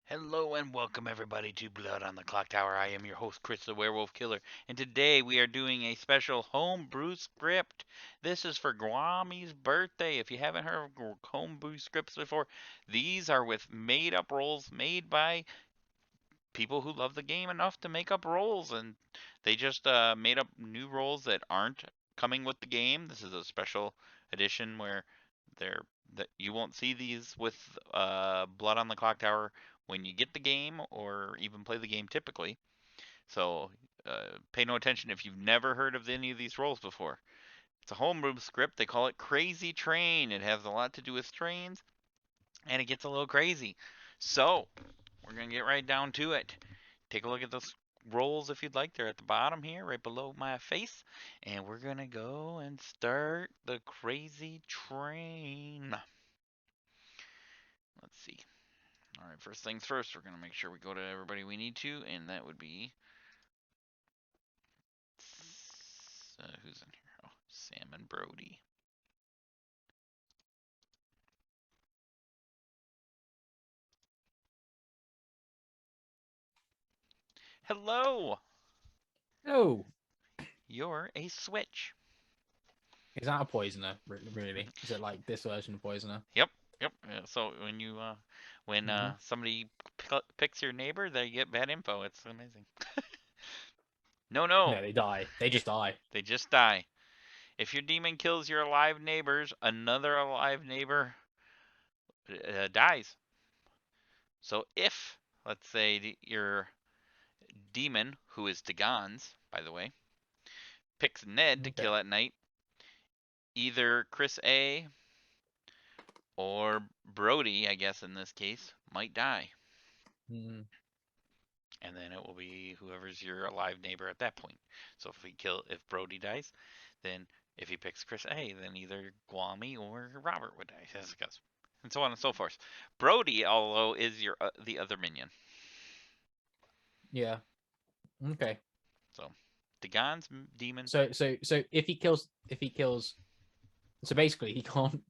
Hello and welcome everybody to Blood on the Clocktower. I am your host Chris the Werewolf Killer, and today we are doing a special homebrew script. This is for Guami's birthday. If you haven't heard of homebrew scripts before, these are with made up rolls made by people who love the game enough to make up rolls, and they just made up new rolls that aren't coming with the game. This is a special edition where they're that you won't see these with Blood on the Clocktower when you get the game or even play the game typically. So pay no attention if you've never heard of any of these rolls before. It's a homebrew script. They call it Crazy Train. It has a lot to do with trains, and it gets a little crazy. So we're gonna get right down to it. Take a look at those rolls if you'd like. They're at the bottom here, right below my face. And we're going to go and start the crazy train. Let's see. All right, first things first, we're going to make sure we go to everybody we need to, and that would be. Who's in here? Oh, Sam and Brody. Hello! Oh, You're a switch. is that a poisoner? Really? Is it like this version of poisoner? Yep, yep. So when you when Mm-hmm. somebody picks your neighbor, they get bad info. It's amazing. No, no, No, they die. They just die. they just die. If your demon kills your alive neighbors, another alive neighbor dies. So if, let's say, your demon, who is Dagon's, by the way, picks Ned to Okay. kill at night, either Chris A or Brody, I guess in this case, might die. Mm, And then it will be whoever's your alive neighbor at that point. So if Brody dies, then if he picks Chris A, then either Guami or Robert would die, as it goes, and so on and so forth. Brody, although, is your the other minion. yeah. Okay. So, Dagon's demon. So if he kills, so basically he can't.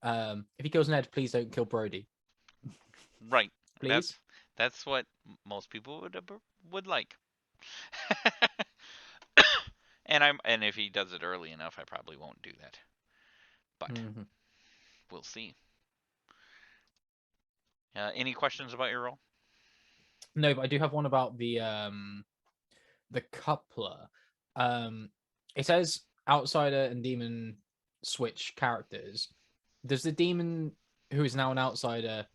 If he kills Ned, please don't kill Brody. Right. Please. That's what most people would like. And if he does it early enough, I probably won't do that. But Mm-hmm. we'll see. Any questions about your role? No, but I do have one about the coupler. Um, it says outsider and demon switch characters. Does the demon who is now an outsider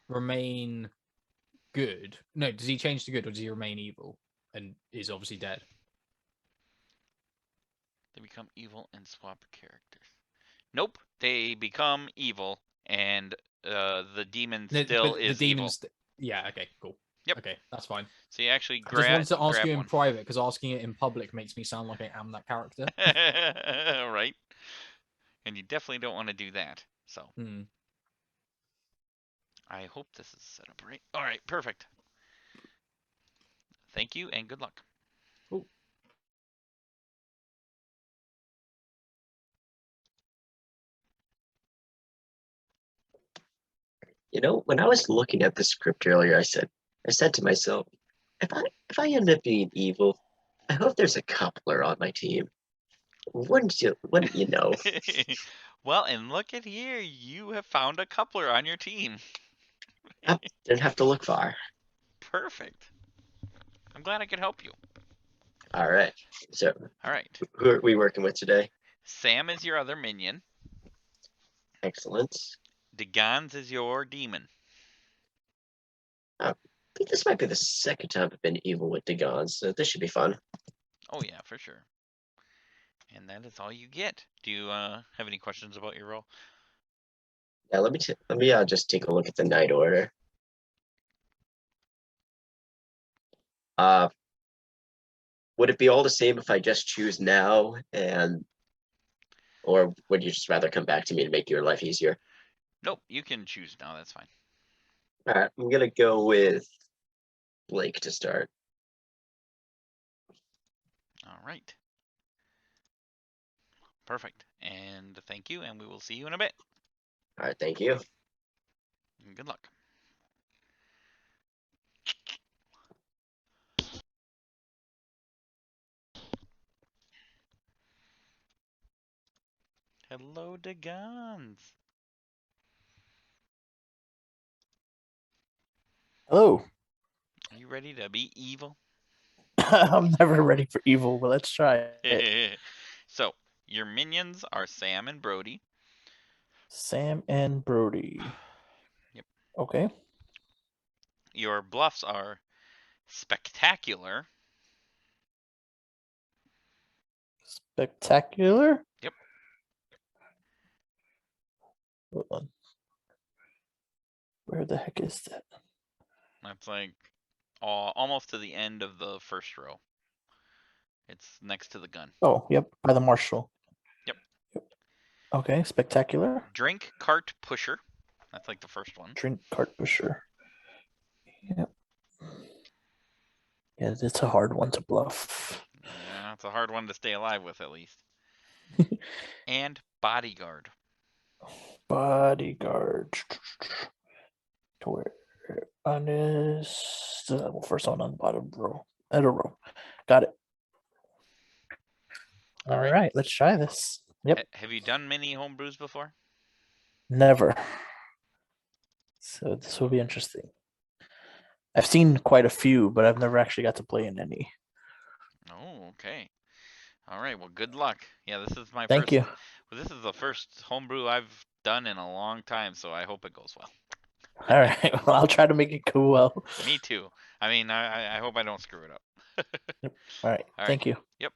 remain good? No, does he change to good or does he remain evil and is obviously dead? They become evil and swap characters. Nope, they become evil, and the demon No, still but the is evil. demons. Yeah, okay, cool. Yep. Okay, that's fine. So you actually I just wanted to ask grab you in one. private because asking it in public makes me sound like I am that character. Right? And you definitely don't want to do that. So Hmm. I hope this is set up right. All right, perfect. Thank you and good luck. Cool. When I was looking at the script earlier, I said to myself, if I end up being evil, I hope there's a coupler on my team. Wouldn't you know? Well, and look at here. You have found a coupler on your team. I didn't have to look far. Perfect. I'm glad I could help you. All right. So All right. who are we working with today? Sam is your other minion. Excellent. Degans is your demon. I think this might be the second time I've been evil with Dagon, so this should be fun. Oh yeah, for sure. And that is all you get. Do you have any questions about your role? Yeah, let me just take a look at the night order. Uh, would it be all the same if I just choose now, or would you just rather come back to me to make your life easier? Nope, you can choose now. That's fine. All right, I'm gonna go with Blake to start. All right. Perfect. And thank you, and we will see you in a bit. All right, thank you. And good luck. Hello to guns. Hello. Are you ready to be evil? I'm never ready for evil, but let's try it. So, your minions are Sam and Brody. Sam and Brody. Yep. Okay. Your bluffs are Spectacular. Spectacular? Yep. Hold on. Where the heck is that? That's like almost to the end of the first row. It's next to the gun. Oh, yep, by the marshal. Yep. Okay, spectacular. Drink Cart Pusher. That's like the first one. Drink cart pusher. Yep. Yeah, it's a hard one to bluff. Yeah, it's a hard one to stay alive with, at least. And Bodyguard. Bodyguard. To where on this the first one on the bottom row. Middle row. Got it. All right, let's try this. Yep. Have you done many homebrews before? Never. So this will be interesting. I've seen quite a few, but I've never actually got to play in any. Oh, okay. All right. Well, good luck. Yeah, this is my Thank first. you. Well, this is the first homebrew I've done in a long time, so I hope it goes well. All right. Well, I'll try to make it go well. Me too. I mean, I hope I don't screw it up. All right. All right. Thank you. Yep.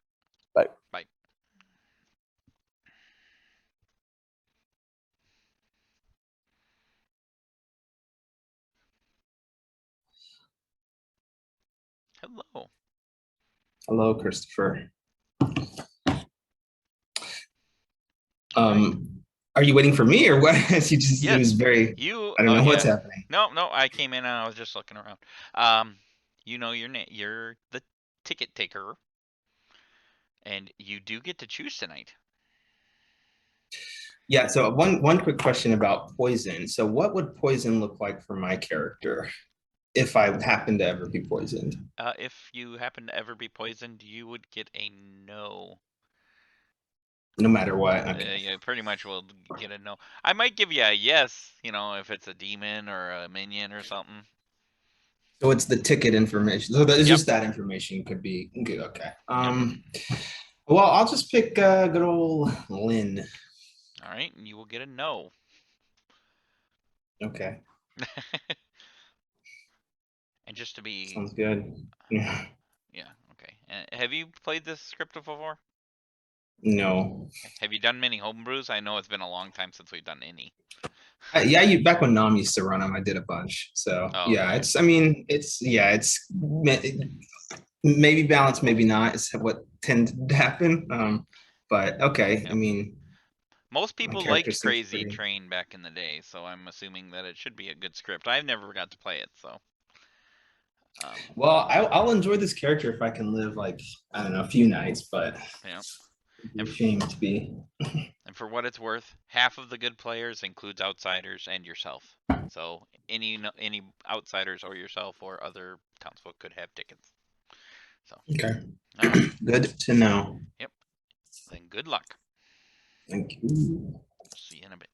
Bye. Bye. Hello. Hello, Christopher. Are you waiting for me or what? You just Yes. it was very You. I don't know what's yeah. happening. No, I came in and I was just looking around. You know your name. You're the ticket taker, and you do get to choose tonight. Yeah, so one quick question about poison. So what would poison look like for my character if I happen to ever be poisoned? If you happen to ever be poisoned, you would get a no. No matter what. Okay. Yeah, pretty much will get a no. I might give you a yes, you know, if it's a demon or a minion or something. So it's the ticket information. So it's Yep. just that information could be good. Okay. Well, I'll just pick good old Lynn. All right, and you will get a no. Okay. And just to be Sounds good. Yeah. yeah, okay. Have you played this script before? No. Have you done many homebrews? I know it's been a long time since we've done any. Yeah, back when Nam used to run them, I did a bunch. So Oh, yeah, okay. it's maybe balance, maybe not. Is what tended to happen. But okay, Yep. I mean, Most my people character liked seems Crazy pretty. Train back in the day, so I'm assuming that it should be a good script. I've never got to play it, so. Well, I'll enjoy this character if I can live like I don't know a few nights, but Yeah. it'd be a shame to be. And for what it's worth, half of the good players includes outsiders and yourself. So any outsiders or yourself or other townsfolk could have tickets. So Okay, all right. good to know. Yep. Then good luck. Thank you. See you in a bit.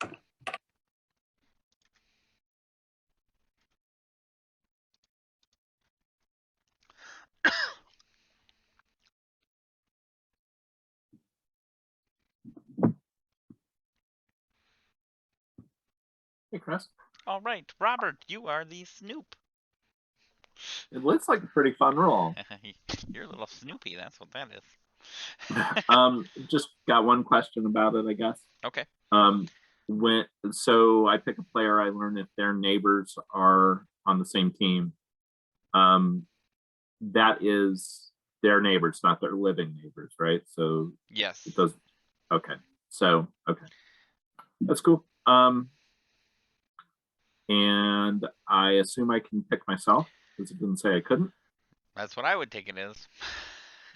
Hey, Chris. All right, Robert, you are the Snoop. It looks like a pretty fun role. You're a little Snoopy. That's what that is. Just got one question about it, I guess. Okay. So I pick a player, I learn if their neighbors are on the same team. That is their neighbors, not their living neighbors, right? So Yes. it does. Okay. So okay, that's cool. And I assume I can pick myself because it didn't say I couldn't. That's what I would take it as.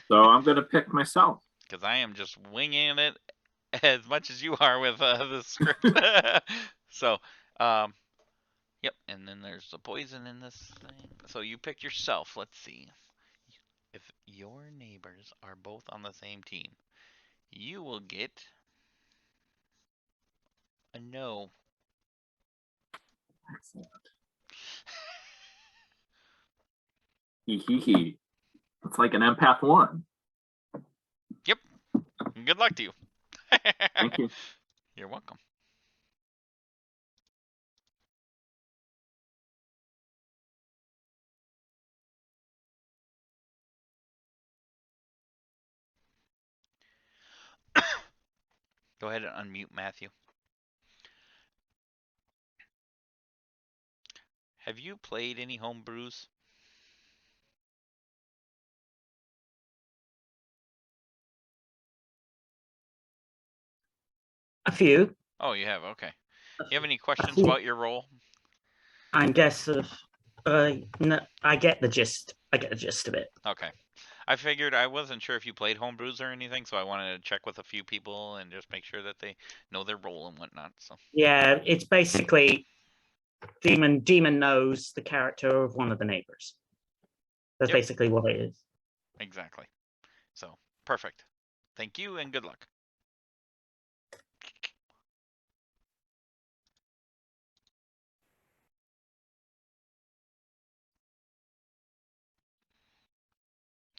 So I'm gonna pick myself. Because I am just winging it as much as you are with the script. So, yep. And then there's the poison in this thing. So you picked yourself. Let's see. If your neighbors are both on the same team, you will get A no. Excellent. Hee. It's like an empath 1. Good luck to you. Thank you. You're welcome. Go ahead and unmute Matthew. Have you played any home brews? A few. Oh, you have. Okay. You have any A questions few. about your role? I guess no, I get the gist. I get the gist of it. Okay. I figured I wasn't sure if you played home brews or anything, so I wanted to check with a few people and just make sure that they know their role and whatnot. So Yeah, it's basically Demon knows the character of one of the neighbors. That's Yep. basically what it is. exactly. So perfect. Thank you and good luck.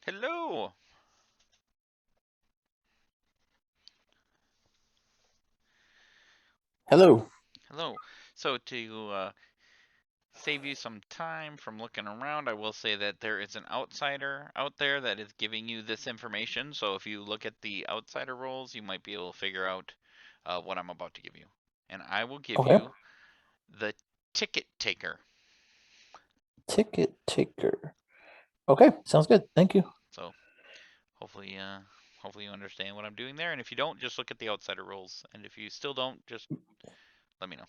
Hello. Hello. Hello. So to save you some time from looking around, I will say that there is an outsider out there that is giving you this information. So if you look at the outsider roles, you might be able to figure out what I'm about to give you. And I will give Okay. you the ticket taker. Ticket taker. Okay, sounds good. Thank you. So hopefully you understand what I'm doing there. And if you don't, just look at the outsider roles. And if you still don't, just let me know.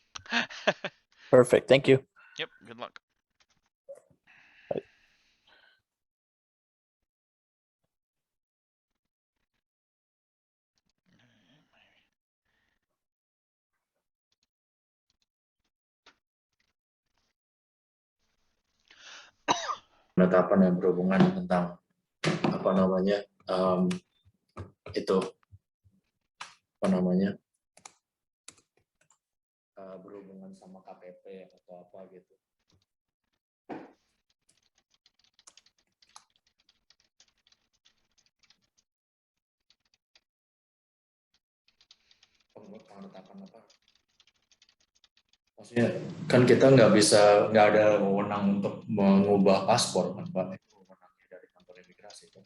Perfect. Thank you. Yep, good luck. Penetapan yang berhubungan tentang apa namanya itu apa namanya berhubungan sama KTP atau apa gitu. Penetapan apa? Maksudnya kan kita nggak ada wewenang untuk mengubah paspor kan Pak, itu wewenangnya dari kantor imigrasi kan.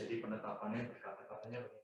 Jadi penetapannya berkata-katanya begini.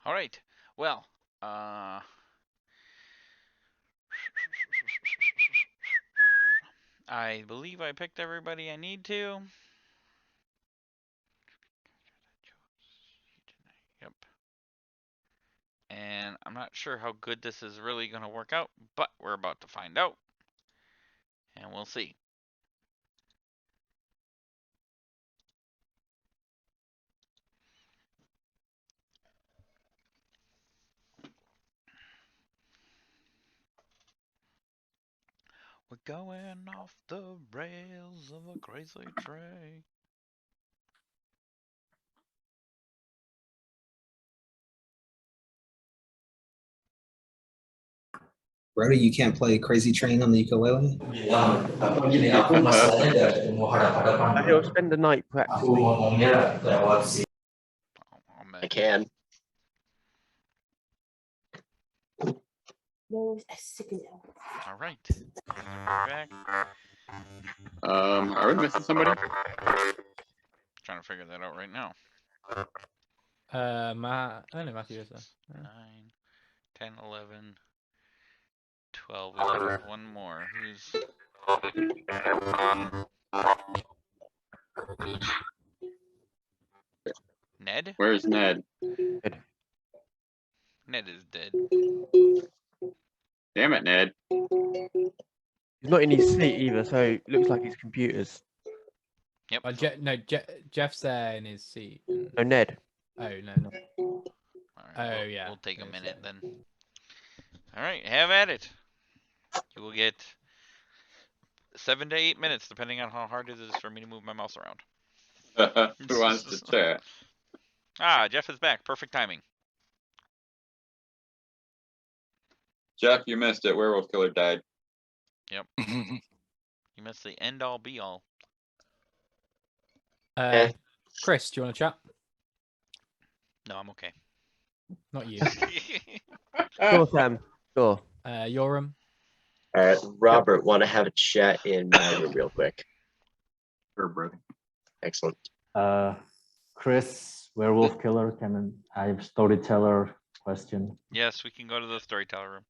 All right. Well, I believe I picked everybody I need to. Yep. And I'm not sure how good this is really going to work out, but we're about to find out. And we'll see. We're going off the rails of a crazy train. Brody, you can't play Crazy Train on the ukulele? Bilang, tapi gini, aku masalahnya nggak ketemu hadap-hadapan. He'll spend the night practicing. Aku ngomongnya lewat si. I can. All right. Back. Are we missing somebody? Trying to figure that out right now. I don't know, Matthew is there. 9, 10, 11, 12. We have one more. Who's Ned? Where's Ned? Ned is dead. Damn it, Ned. He's not in his seat either, so it looks like his computer's. Yep. Jeff's there in his seat. No, Ned. Oh no. All right, Oh yeah. We'll take a minute then. All right, have at it. You will get 7 to 8 minutes, depending on how hard it is for me to move my mouse around. Who wants to chat? Ah, Jeff is back. Perfect timing. Jeff, you missed it. Werewolf Killer died. Yep. You missed the end all be all. Chris, do you want to chat? No, I'm okay. Not you. Sure, Sam. Sure. Your room. Robert, want to have a chat in my room real quick? Sure, brother. Excellent. Chris, Werewolf Killer, can I have Storyteller question? Yes, we can go to the Storyteller room.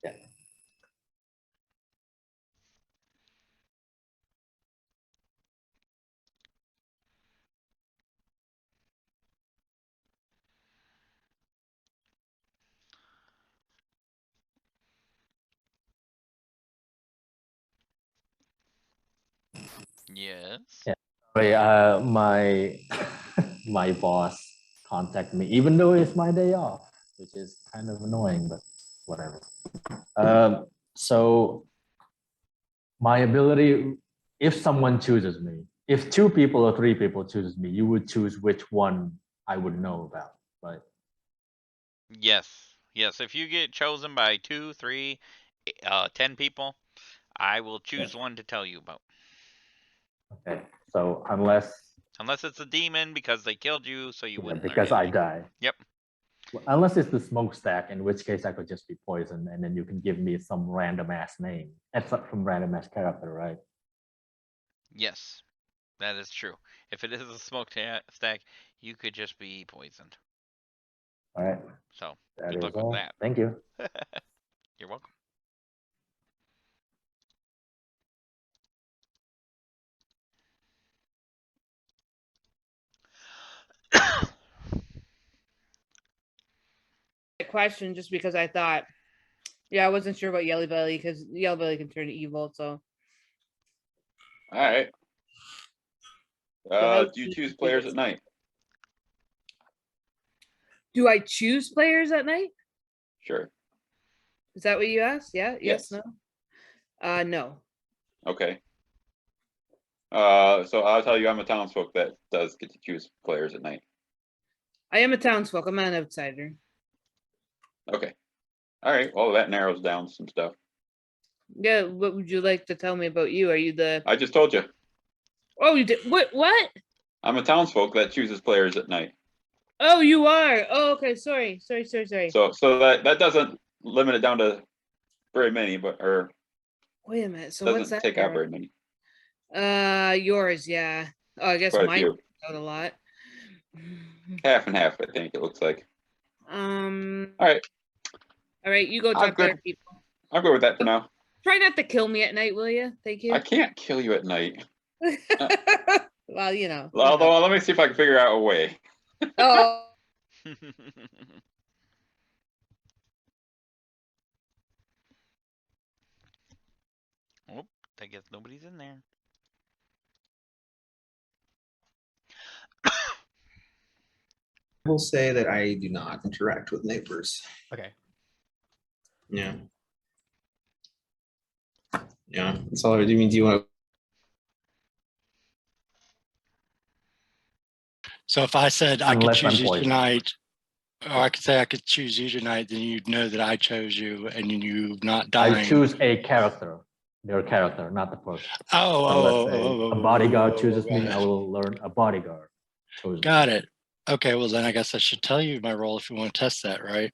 Yeah. Yes. Yeah. Sorry, my my boss contacted me, even though it's my day off, which is kind of annoying, but whatever. So my ability, if someone chooses me, if 2 people or 3 people chooses me, you would choose which one I would know about, right? Yes. Yes. If you get chosen by 2, 3, 10 people, I will choose one to tell you about. Okay. So unless it's a demon because they killed you, so you wouldn't. because I die. Yep. Well, unless it's the smokestack, in which case I could just be poisoned, and then you can give me some random ass name, except from random ass character, right? Yes, that is true. If it is a smokestack, you could just be poisoned. All right. So That good is luck all. with that. Thank you. You're welcome. Question just because I thought, I wasn't sure about Yellow Belly because Yellow Belly can turn evil. So, All right. Do you choose players at night? do I choose players at night? Sure. Is that what you asked? Yeah. Yes. No. No. Okay. So I'll tell you, I'm a townsfolk that does get to choose players at night. I am a townsfolk. I'm not an outsider. Okay. All right. Well, that narrows down some stuff. Yeah. What would you like to tell me about you? Are you the? I just told you. Oh, you did. What? I'm a townsfolk that chooses players at night. Oh, you are. Oh, okay. Sorry. So that doesn't limit it down to very many, but Wait a minute. So doesn't what's that? take out very many. Yours. Yeah. Oh, I guess Quite a mine few. out a lot. Half and half, I think it looks like. All right. All right. You go talk to other people. I'll go with that for now. Try not to kill me at night, will you? Thank you. I can't kill you at night. Well, you know. Although, let me see if I can figure out a way. Oh. Oh, I guess nobody's in there. I will say that I do not interact with neighbors. Okay. Yeah. Yeah. That's all I do. Do you want to? So if I said I could Unless choose I'm you poisoned. tonight, or I could say I could choose you tonight, then you'd know that I chose you and you not dying. I choose a character, their character, not the person. So let's say a bodyguard chooses me, I will learn a bodyguard. Got it. Okay, well then I guess I should tell you my role if you want to test that, right?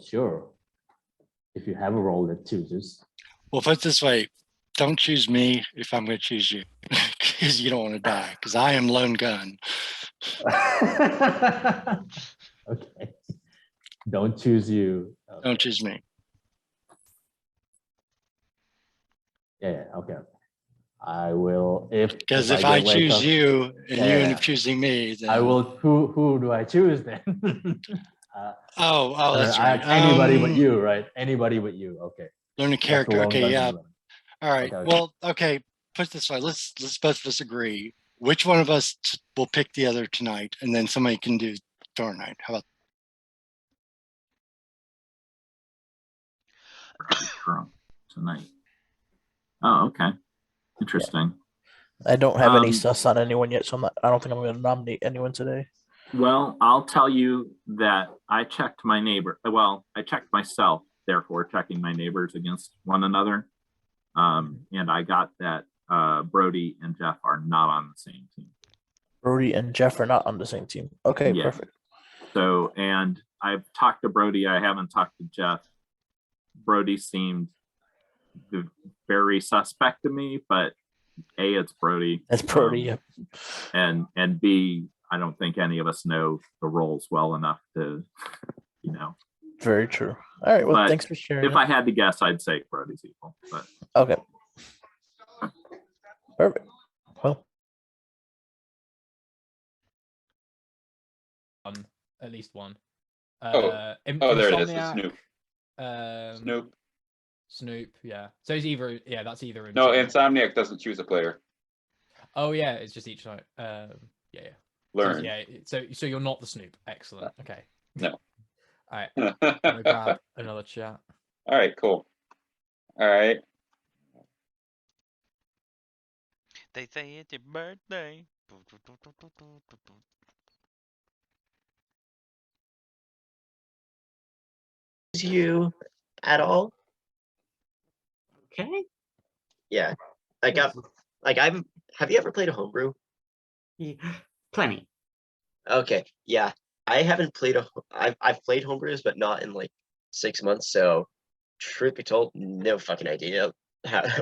Sure. if you have a role that chooses. Well, put it this way, don't choose me if I'm going to choose you, because you don't want to die, because I am lone gun. Okay. Don't choose you. Okay. Don't choose me. Yeah, okay. I will Because if I get wake choose up- you and you end Yeah. up choosing me, then I will. Who do I choose then? Oh, that's right. Anybody but you, right? Anybody but you. Okay. Learn a That's the character. lone Okay, gun yeah. villain. All right. Okay, okay. Well, okay. Put it this way. Let's both of us agree. Which one of us will pick the other tonight, and then somebody can do tomorrow night. How about? Tonight. Oh, okay. Interesting. I don't have any sus on anyone yet, so I don't think I'm going to nominate anyone today. Well, I'll tell you that I checked my neighbor. Well, I checked myself, therefore checking my neighbors against one another. And I got that Brody and Jeff are not on the same team. Brody and Jeff are not on the same team. Okay, Yeah. perfect. So, and I've talked to Brody. I haven't talked to Jeff. Brody seemed very suspect to me, but A, it's Brody. That's Brody, yep. And B, I don't think any of us know the roles well enough to, you know. Very true. All right, well, But thanks for sharing. if I had to guess, I'd say Brody's evil. But okay. Perfect. Well, at least one. There it is. The Insomniac, Snoop. Snoop, yeah. So it's either, yeah, that's either. No, Insomniac doesn't choose a player. Oh yeah, it's just each night. Yeah. Learn. So, yeah. So you're not the Snoop. Excellent. Okay. No. All right. I'm gonna grab another chat. All right. Cool. All right. They say it's your birthday. You at all? Okay. Yeah. Have you ever played a homebrew? Yeah. Plenty. Okay. Yeah. I haven't played I've played homebrews, but not in like 6 months. So truth be told, no fucking idea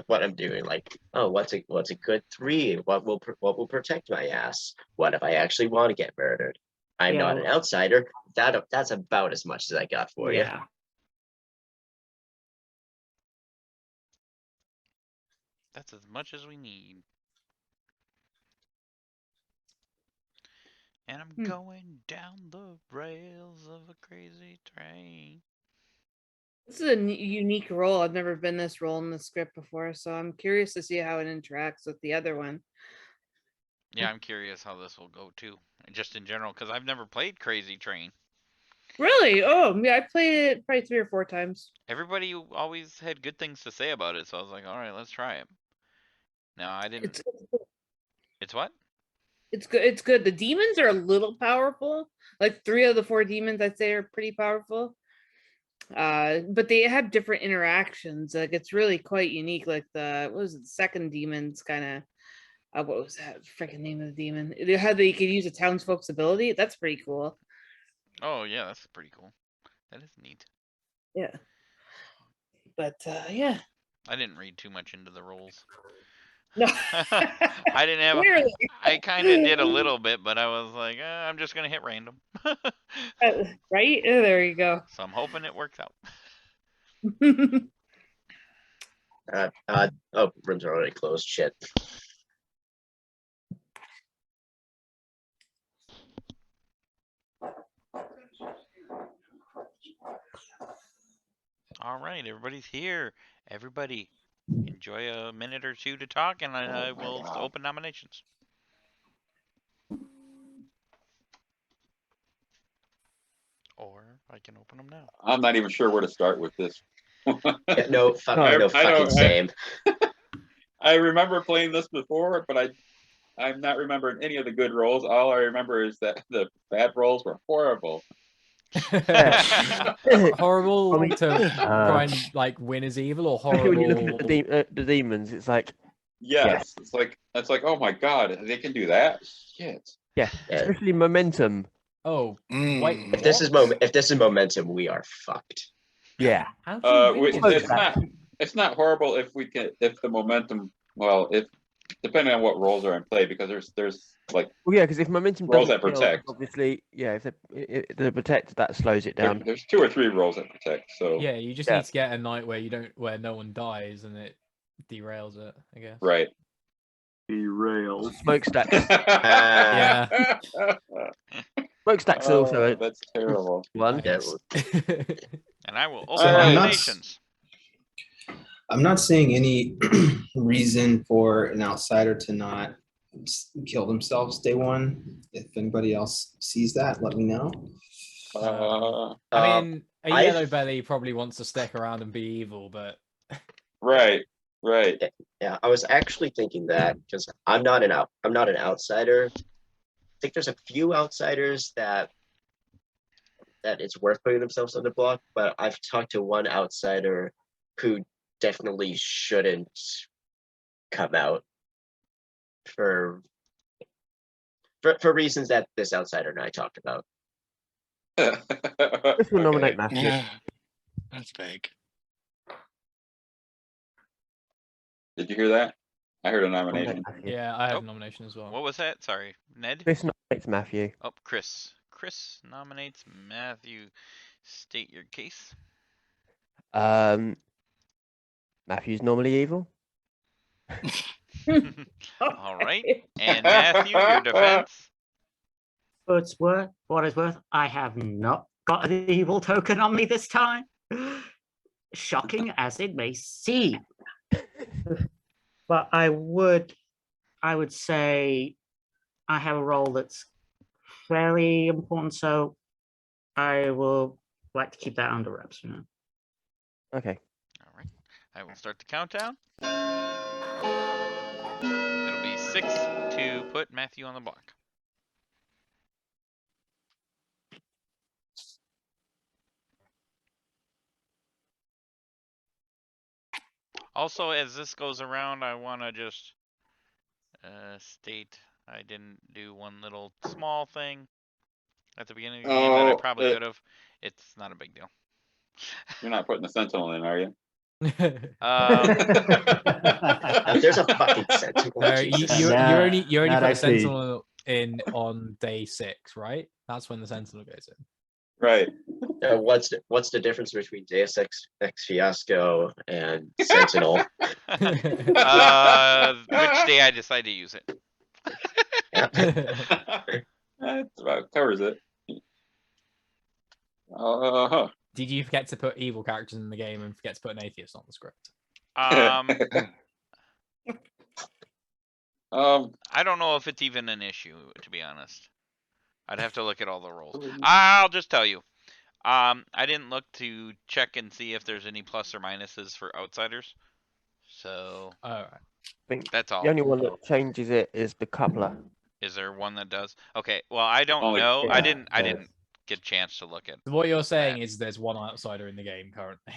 what I'm doing. Like, oh, what's a good 3? What will protect my ass? What if I actually want to get murdered? I'm not an outsider. That's about as much as I got for you. That's as much as we need. And I'm going down the rails of a crazy train. This is a unique role. I've never been this role in the script before, so I'm curious to see how it interacts with the other one. Yeah, I'm curious how this will go too, just in general, because I've never played Crazy Train. Really? Oh, yeah, I played it probably 3 or 4 times. Everybody always had good things to say about it, so I was like, all right, let's try it. No, I didn't. It's what? It's good. It's good. The demons are a little powerful. Like 3 of the 4 demons, I'd say, are pretty powerful. But they have different interactions. Like it's really quite unique. Like the second demon's kind of what was that freaking name of the demon? How they could use a townsfolk's ability. That's pretty cool. Oh yeah, that's pretty cool. That is neat. Yeah. But yeah. I didn't read too much into the rules. No. I didn't have. I kind of did a little bit, but I was like, I'm just gonna hit random. Right? There you go. So I'm hoping it works out. Oh, rooms are already closed. Shit. All right, everybody's here. Everybody, enjoy a minute or two to talk, and I will open nominations. Or I can open them now. I'm not even sure where to start with this. Yeah, no fucking same. I remember playing this before, but I'm not remembering any of the good rolls. All I remember is that the bad rolls were horrible. Horrible to try and like win is evil, or horrible when you're looking at the demons, it's like yes, it's like oh my god, they can do that. Shit. Yeah, especially momentum. Oh, wait. If this is momentum, we are fucked. Yeah. How do you win against It's not horrible if the momentum, well, if depending on what roles are in play, because there's like Well, yeah, because if momentum roles doesn't that kill, protect. obviously, yeah, if the protect, that slows it down. There's 2 or 3 roles that protect. So Yeah, you just Yeah. need to get a night where no one dies and it derails it, I guess. right. Derails. Smokestacks. Yeah. Smokestacks are also a That's terrible. one. Yeah, And I will So open I'm not- nominations. I'm not seeing any reason for an outsider to not kill themselves day one. If anybody else sees that, let me know. I mean, a I've- yellow belly probably wants to stick around and be evil, but Right. Yeah, I was actually thinking that because I'm not an outsider. I think there's a few outsiders that it's worth putting themselves on the block, but I've talked to one outsider who definitely shouldn't come out for reasons that this outsider and I talked about. This will nominate Matthew. Yeah, that's big. Did you hear that? I heard a nomination. yeah, I have a nomination as well. What was that? Sorry, Ned? This nominates Matthew. Oh, Chris. Chris nominates Matthew. State your case. Matthew's normally evil. All right. And Matthew, your defense. For what it's worth, I have not got an evil token on me this time. Shocking as it may seem. But I would say I have a role that's fairly important, so I will like to keep that under wraps for now. Okay. All right. I will start the countdown. It'll be 6 to put Matthew on the block. Also, as this goes around, I want to just state I didn't do one little small thing at the beginning of the game that I probably could have. It's not a big deal. You're not putting the sentinel in, are you? There's a fucking sentinel. No, you only Not put a actually. sentinel in on day 6, right? That's when the sentinel goes in. Right. What's the difference between Deus Ex Fiasco and Sentinel? Which day I decide to use it. That about covers it. Did you forget to put evil characters in the game and forget to put an atheist on the script? I don't know if it's even an issue, to be honest. I'd have to look at all the rolls. I'll just tell you. I didn't look to check and see if there's any plus or minuses for outsiders. So I think that's all. the only one that changes it is the coupler. Is there one that does? Okay. Well, I don't Only- know. yeah, I didn't yes. get a chance to look at. So what you're saying is there's one outsider in the game currently.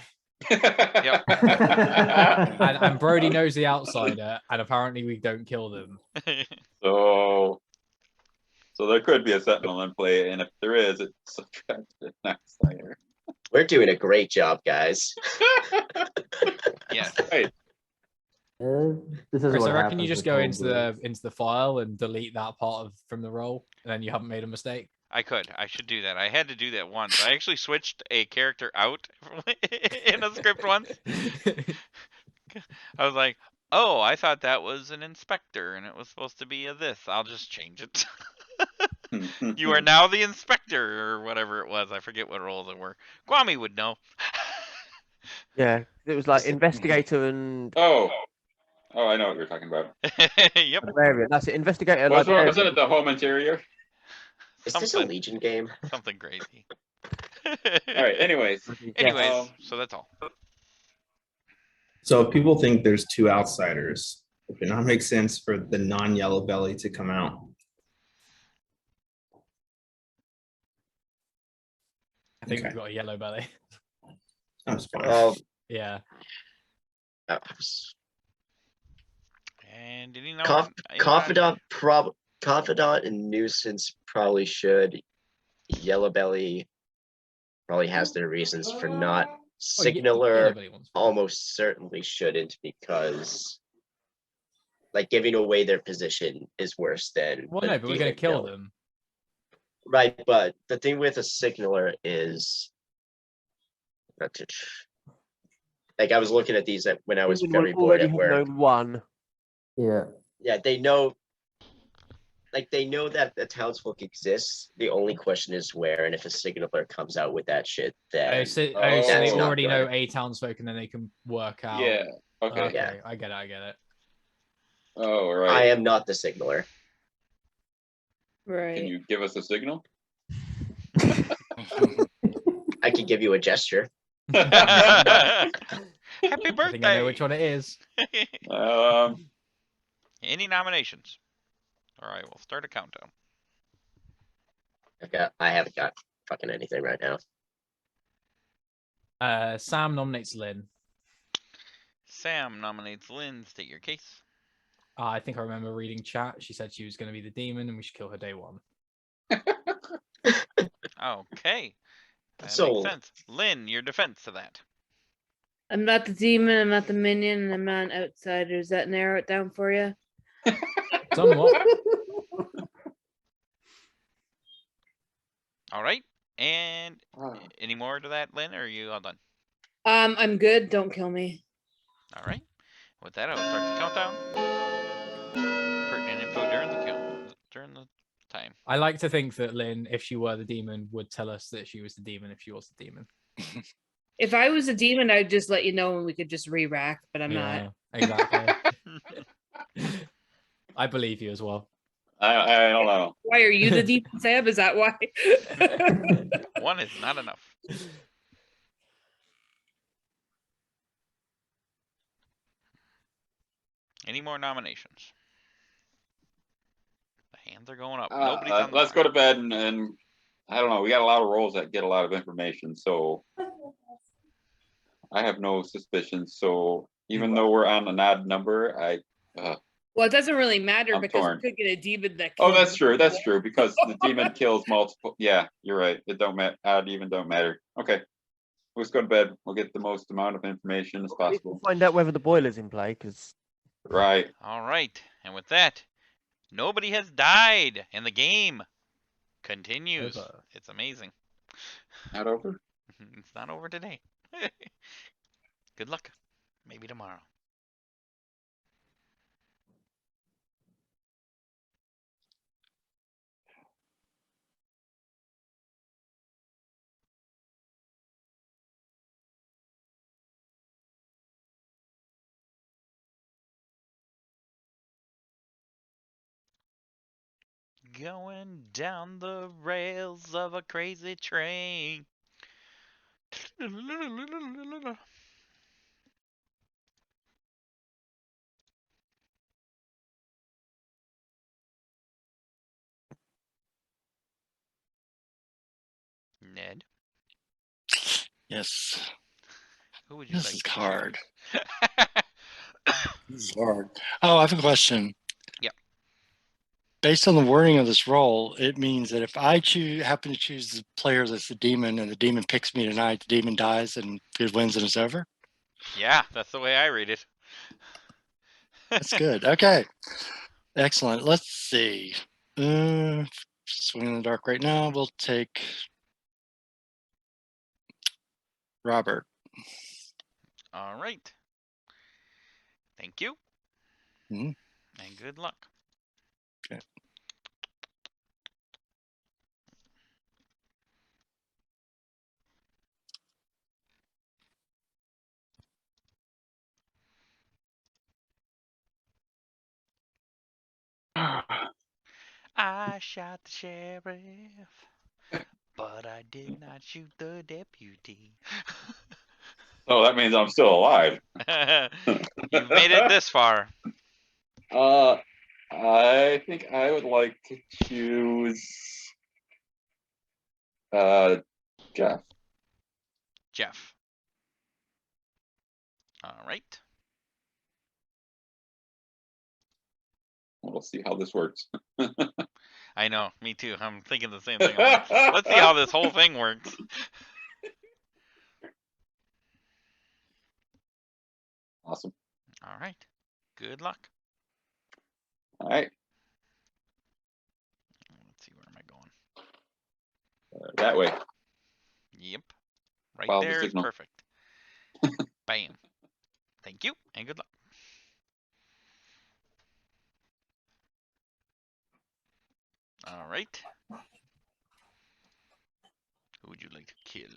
Yep. And Brody knows the outsider, and apparently we don't kill them. So there could be a sentinel in play, and if there is, it's subtracted next layer. We're doing a great job, guys. Yes. Right. This is Chris, what I reckon you happens just with go homebrew. into the file and delete that part from the roll, and then you haven't made a mistake. I could. I should do that. I had to do that once. I actually switched a character out in a script once. I was like, oh, I thought that was an inspector and it was supposed to be a this. I'll just change it. You are now the inspector or whatever it was. I forget what roles it were. Kwame would know. Yeah, it was like investigator and Oh, I know what you're talking about. Yep. librarian. That's it. Investigator. Wasn't it the home interior? Is this a Legion game? Something crazy. All right. Anyways. Anyways, so that's all. So if people think there's 2 outsiders, it would not make sense for the non-yellow belly to come out. I think Okay. we've got a yellow belly. That's fine. Well, Yeah. And did he know? Confidant and Nuisance probably should. Yellow Belly probably has their reasons for not Signaler but he wants- almost certainly shouldn't, because like giving away their position is worse than Well, a no, but we're gonna demon kill kill. them. Right, but the thing with a signaler is like I was looking at these when I was Demon will very bored already at have work. known one. Yeah. Yeah, they know, like they know that the townsfolk exists. The only question is where, and if a signaler comes out with that shit, then So they that's not already know good. a townsfolk, and then they can work out. Yeah. Okay. Okay, Yeah. I get it. Oh, I right. am not the signaler. Right. Can you give us a signal? I can give you a gesture. Happy birthday! I think I know which one it is. Any nominations? All right, we'll start a countdown. I haven't got fucking anything right now. Sam nominates Lynn. Sam nominates Lynn. State your case. I think I remember reading chat. She said she was going to be the demon, and we should kill her day one. Okay, that So- makes sense. Lynn, your defense to that. I'm not the demon, I'm not the minion, and I'm not an outsider. Does that narrow it down for you? Somewhat. All right, and any more to that, Lynn, or are you all done? I'm good. Don't kill me. All right. With that, I will start the countdown. Pertinent info during the time. I like to think that Lynn, if she were the demon, would tell us that she was the demon if she was the demon. If I was a demon, I'd just let you know and we could just re-rack, but I'm not. Exactly. I believe you as well. I don't know. Why are you the demon, Sam? Is that why? One is not enough. Any more nominations? The hands are going up. Nobody's on the Let's go line. to bed and I don't know. We got a lot of roles that get a lot of information, so I have no suspicions. So even though we're on an odd number, Well, it doesn't really matter I'm because torn. we could get a demon that. Oh, kills that's true. That's multiple. true because the demon kills multiple. Yeah, you're right. It don't matter. Odd even don't matter. Okay, let's go to bed. We'll get the most amount of information as We'll possible. find out whether the boiler's in play, because Right. All right. And with that, nobody has died, and the game continues. Over. It's amazing. Not over. It's not over today. Good luck. Maybe tomorrow. Going down the rails of a crazy train. Ned, Yes. who would you This like is to hard. choose? This is hard. Oh, I have a question. Yep. Based on the wording of this role, it means that if I happen to choose the player that's the demon and the demon picks me tonight, the demon dies and it wins and it's over. Yeah, that's the way I read it. That's good. Okay. Excellent. Let's see. Swing in the dark right now. We'll take Robert. All right. Thank you. Mhm. And good luck. Okay. I shot the sheriff, but I did not shoot the deputy. So that means I'm still alive. You've made it this far. I think I would like to choose Jeff. Jeff. All right. We'll see how this works. I know, me too. I'm thinking the same thing. I'm like, let's see how this whole thing works. Awesome. All right. Good luck. All right. Let's see, where am I going? That way. Yep. Right Follow the there is signal. perfect. Bam. Thank you, and good luck. All right. Who would you like to kill?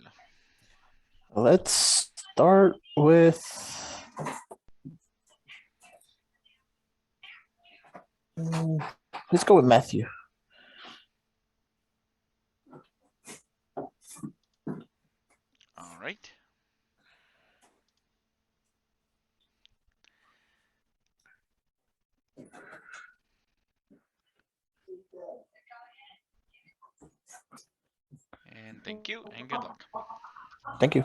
Let's start with. Let's go with Matthew. All right. And thank you, and good luck. Thank you.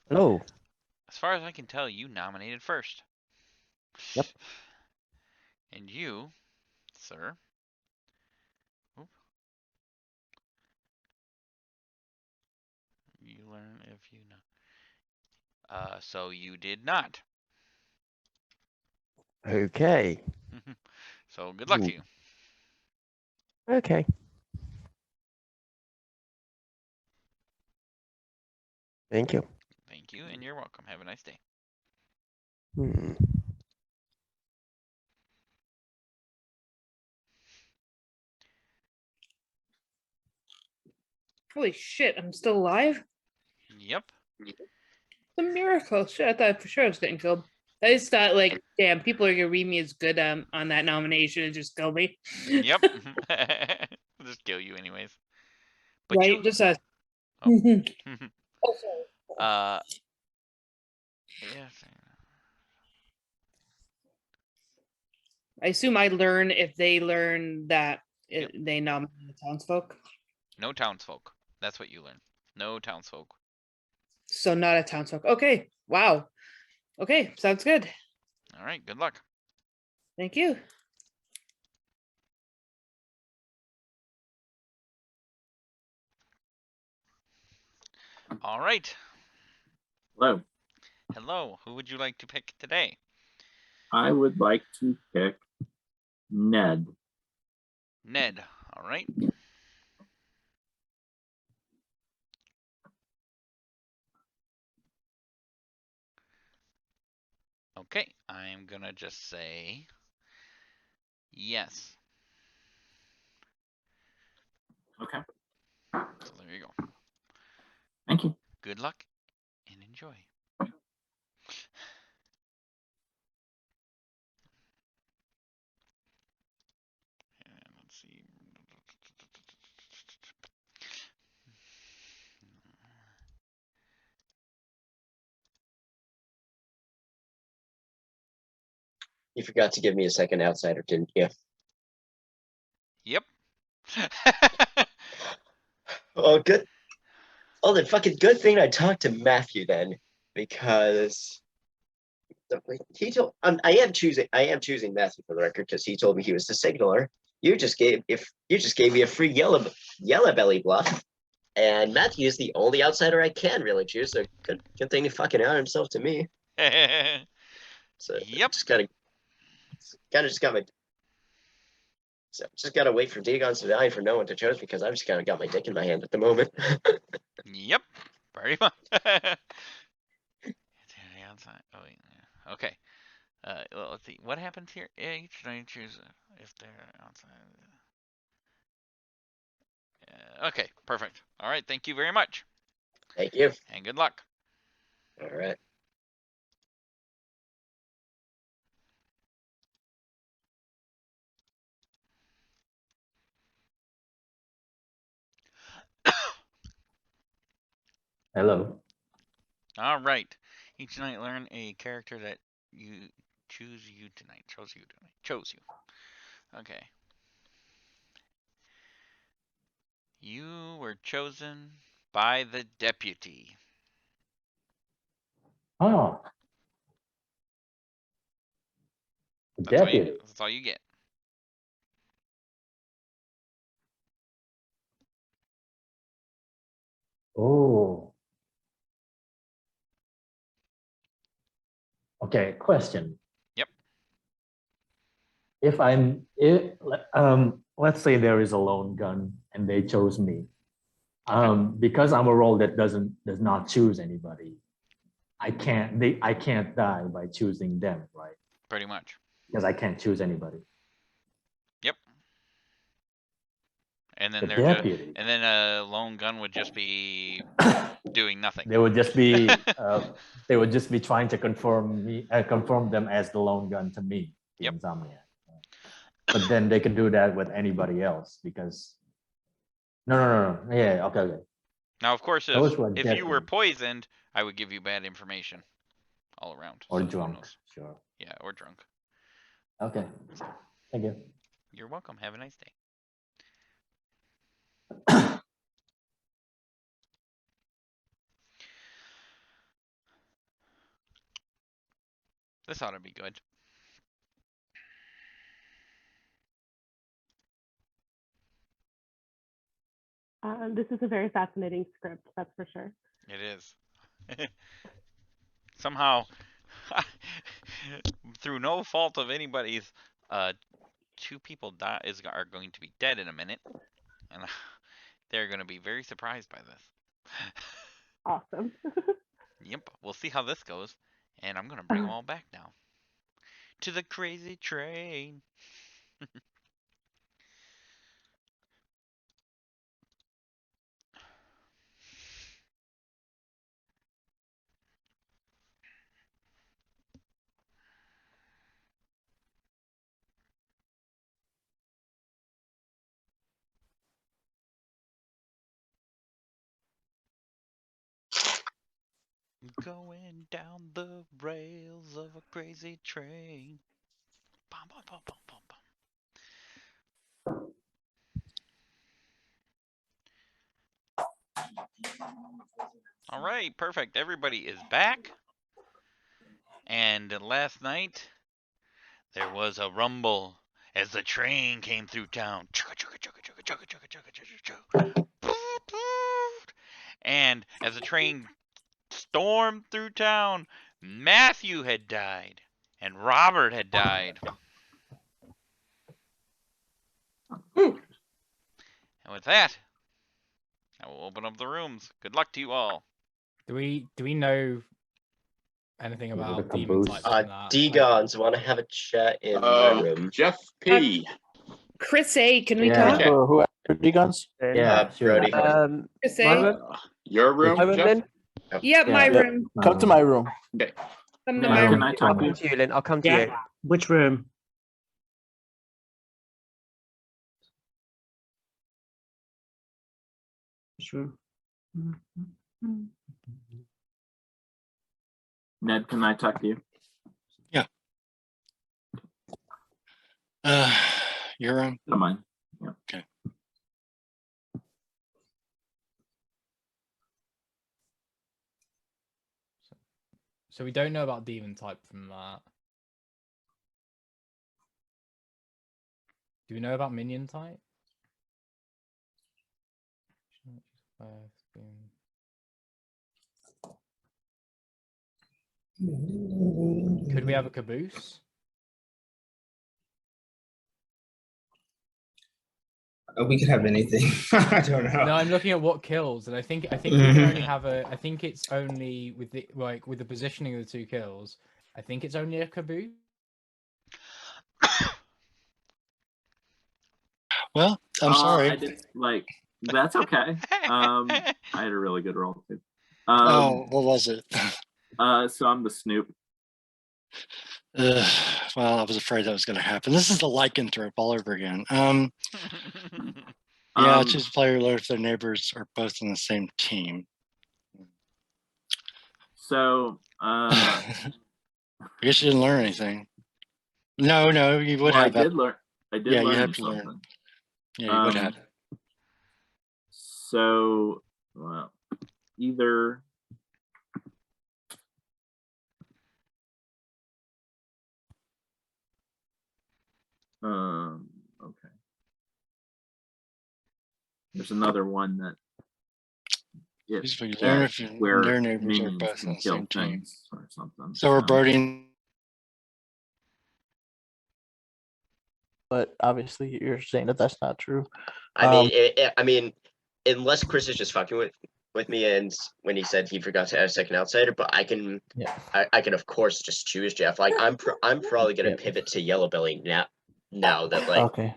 Hello. As far as I can tell, you nominated first. Yep. And you, sir. Oop. You learn if you know. So you did not. Okay. So good luck to you. Okay. Thank you. Thank you, and you're welcome. Have a nice day. Hmm. Holy shit, I'm still alive? Yep. It's a miracle. Shit, I thought for sure I was getting killed. I just thought, like, damn, people are gonna read me as good on that nomination and just kill me. Yep. We'll just kill you anyways. But right? you. Just us. Oh. Oh, sorry. Yes. I assume I learn if they learn that Yep. they nominate the townsfolk. No townsfolk. That's what you learn. No townsfolk. So not a townsfolk. Okay. Wow. Okay, sounds good. All right. Good luck. Thank you. All right. Hello. Hello. Who would you like to pick today? I would like to pick Ned. Ned. All right. Okay. I'm going to just say yes. Okay. So there you go. Thank you. Good luck and enjoy. And let's see. You forgot to give me a second outsider, didn't you? Yep. Oh, good. Oh, the fucking good thing I talked to Matthew then, because he told I am choosing Matthew for the record because he told me he was the signaler. You just gave me a free yellow belly bluff, and Matthew is the only outsider I can really choose. So good thing he fucking out himself to me. So Yep. just gotta wait for Dagon's Valley for no one to choose because I've just kind of got my dick in my hand at the moment. Yep. Very much. Oh, wait. Okay. Well, let's see. What happens here? Each night choose if they're outside. Okay. Perfect. All right. Thank you very much. Thank you. And good luck. All right. Hello. All right. Each night learn a character that you chose you tonight. Chose you. Okay. You were chosen by the deputy. Oh, That's all deputy. that's all you get. Oh. Okay, question. Yep. Let's say there is a lone gun and they chose me. Because I'm a role that does not choose anybody. I can't die by choosing them, right? Pretty much. Because I can't choose anybody. Yep. And then The they're just, deputy. and then a lone gun would just be doing nothing. They would just be trying to confirm them as the lone gun to me, the Yep. insomniac. But then they can do that with anybody else because no. Yeah, okay. Now, of course, Those were if you were deputies. poisoned, I would give you bad information all around. Or so who drunk, knows? sure. Yeah, or drunk. Okay. Thank you. You're welcome. Have a nice day. This ought to be good. This is a very fascinating script, that's for sure. It is. Somehow, through no fault of anybody's, 2 people are going to be dead in a minute, and they're going to be very surprised by this. Awesome. Yep, we'll see how this goes, and I'm going to bring them all back now to the crazy train. Going down the rails of a crazy train. Bum, bum, bum, bum, bum, bum. All right, perfect. Everybody is back. And last night, there was a rumble as the train came through town. And as the train stormed through town, Matthew had died and Robert had died. And with that, I will open up the rooms. Good luck to you all. Do we know anything the about demon caboose? types from that? D-Gons want to have a chat in my room. Jeff P. Chris A, can we Yeah. talk? Who are you guns? Yeah, sure. Brody. Chris my A? room? Your room, My room, Jeff? Lynn? Yeah, my Yeah. room. Come to my room. Okay. Come to Ned, my can room. I I'll talk to come you? to you, Lynn. I'll come to Yeah. you. Which room? Which room? Ned, can I talk to you? Your room. Don't mind. Yeah. Okay. So we don't know about demon type from that. Do we know about minion type? Could we have a caboose? We could have anything. I don't know. No, I'm looking at what kills, and I think we can only have a. I think it's only with the with the positioning of the 2 kills. I think it's only a caboose. Well, I'm sorry. I did, that's okay. I had a really good roll too. What was it? So I'm the Snoop. Well, I was afraid that was going to happen. This is the lycanthrope all over again. Yeah, choose a player alert if their neighbors are both on the same team. So I guess you didn't learn anything. No, you would well, have. I did learn. I did Yeah, learn you have to something. learn. Yeah, you would have. So, well, either Okay. There's another one that Just when you learn if where their neighbors are minions both can on the kill same team. things or something. So we're Brody. But obviously, you're saying that that's not true. I mean, unless Chris is just fucking with me, and when he said he forgot to add a second outsider, but I can, I can of course just choose Jeff. Like I'm probably gonna pivot to Yellow Belly now. Now that like Okay.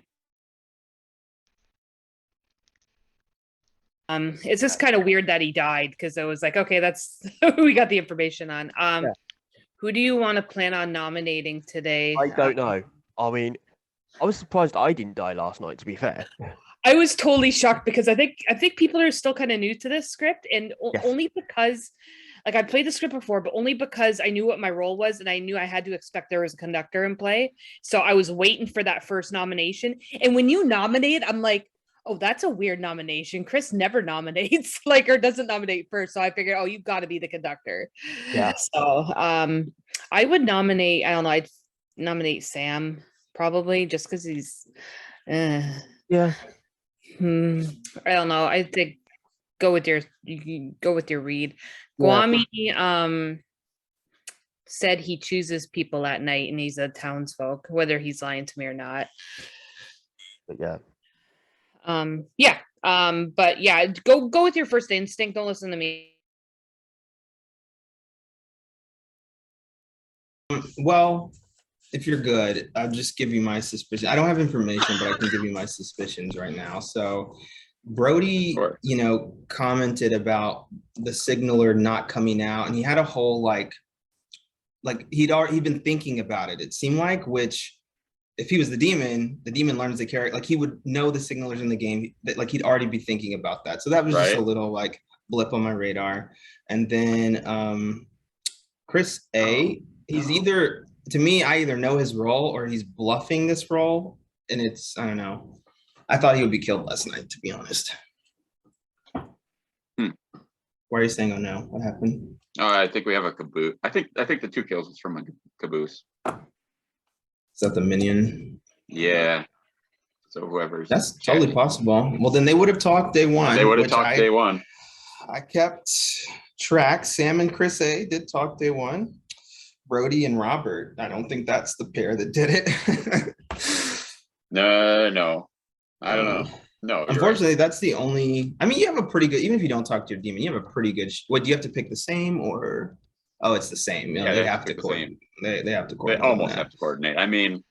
It's just kind of weird that he died because I was like, okay, that's who we got the information on. Who do you want to plan on nominating today? I don't know. I mean, I was surprised I didn't die last night, to be fair. I was totally shocked because I think people are still kind of new to this script, and only because like I played the script before, but only because I knew what my role was and I knew I had to expect there was a conductor in play. So I was waiting for that first nomination. And when you nominate, I'm like, oh, that's a weird nomination. Chris never nominates, like, or doesn't nominate first. So I figured, oh, you've got to be the conductor. Yeah. So I would nominate, I don't know, I'd nominate Sam probably just because he's Yeah. I don't know. I think go with your read. Yeah. Guami said he chooses people at night and he's a townsfolk, whether he's lying to me or not. But yeah. But yeah, go with your first instinct. Don't listen to me. Well, if you're good, I'll just give you my suspicion. I don't have information, but I can give you my suspicions right now. So Brody, you know, commented about the signaler not coming out, and he had a whole like he'd been thinking about it. It seemed like, which if he was the demon learns the character, like he would know the signalers in the game, that like he'd already be thinking about that. So that was just a little like blip on my radar. And then Chris A, he's either, to me, I either know his role or he's bluffing this role, and it's, I don't know. I thought he would be killed last night, to be honest. Why are you saying, oh no? What happened? I think we have a caboose. I think the 2 kills is from a caboose. Is that the minion? Yeah. So whoever's That's totally possible. Well, then they would have talked day one. They would have talked day one. I kept track. Sam and Chris A did talk day one. Brody and Robert. I don't think that's the pair that did it. No. I don't know. No. Unfortunately, that's the only. I mean, you have a pretty good. Even if you don't talk to your demon, you have a pretty good. What do you have to pick the same or? Oh, it's the same. You know, they have to coordinate. They have to coordinate. They almost have to coordinate. I mean,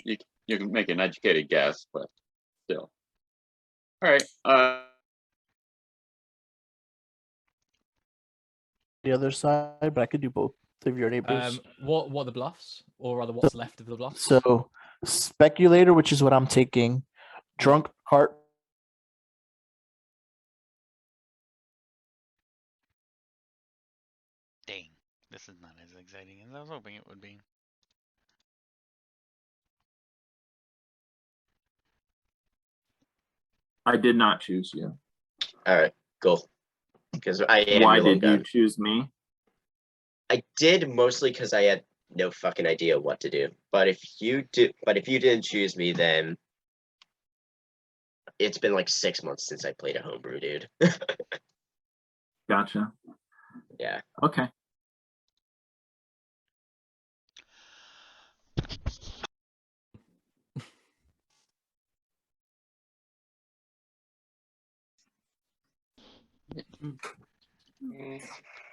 you can make an educated guess, but still. All right. The other side, but I could do both of your neighbors. What are the bluffs, or rather, what's left of the bluffs? So, speculator, which is what I'm taking. Drunk cart. Dang, this is not as exciting as I was hoping it would be. I did not choose you. All right, cool. Because I am. Why did you choose me? I did mostly because I had no fucking idea what to do. But if you didn't choose me, then it's been like 6 months since I played a homebrew, dude. Gotcha. Yeah. Okay.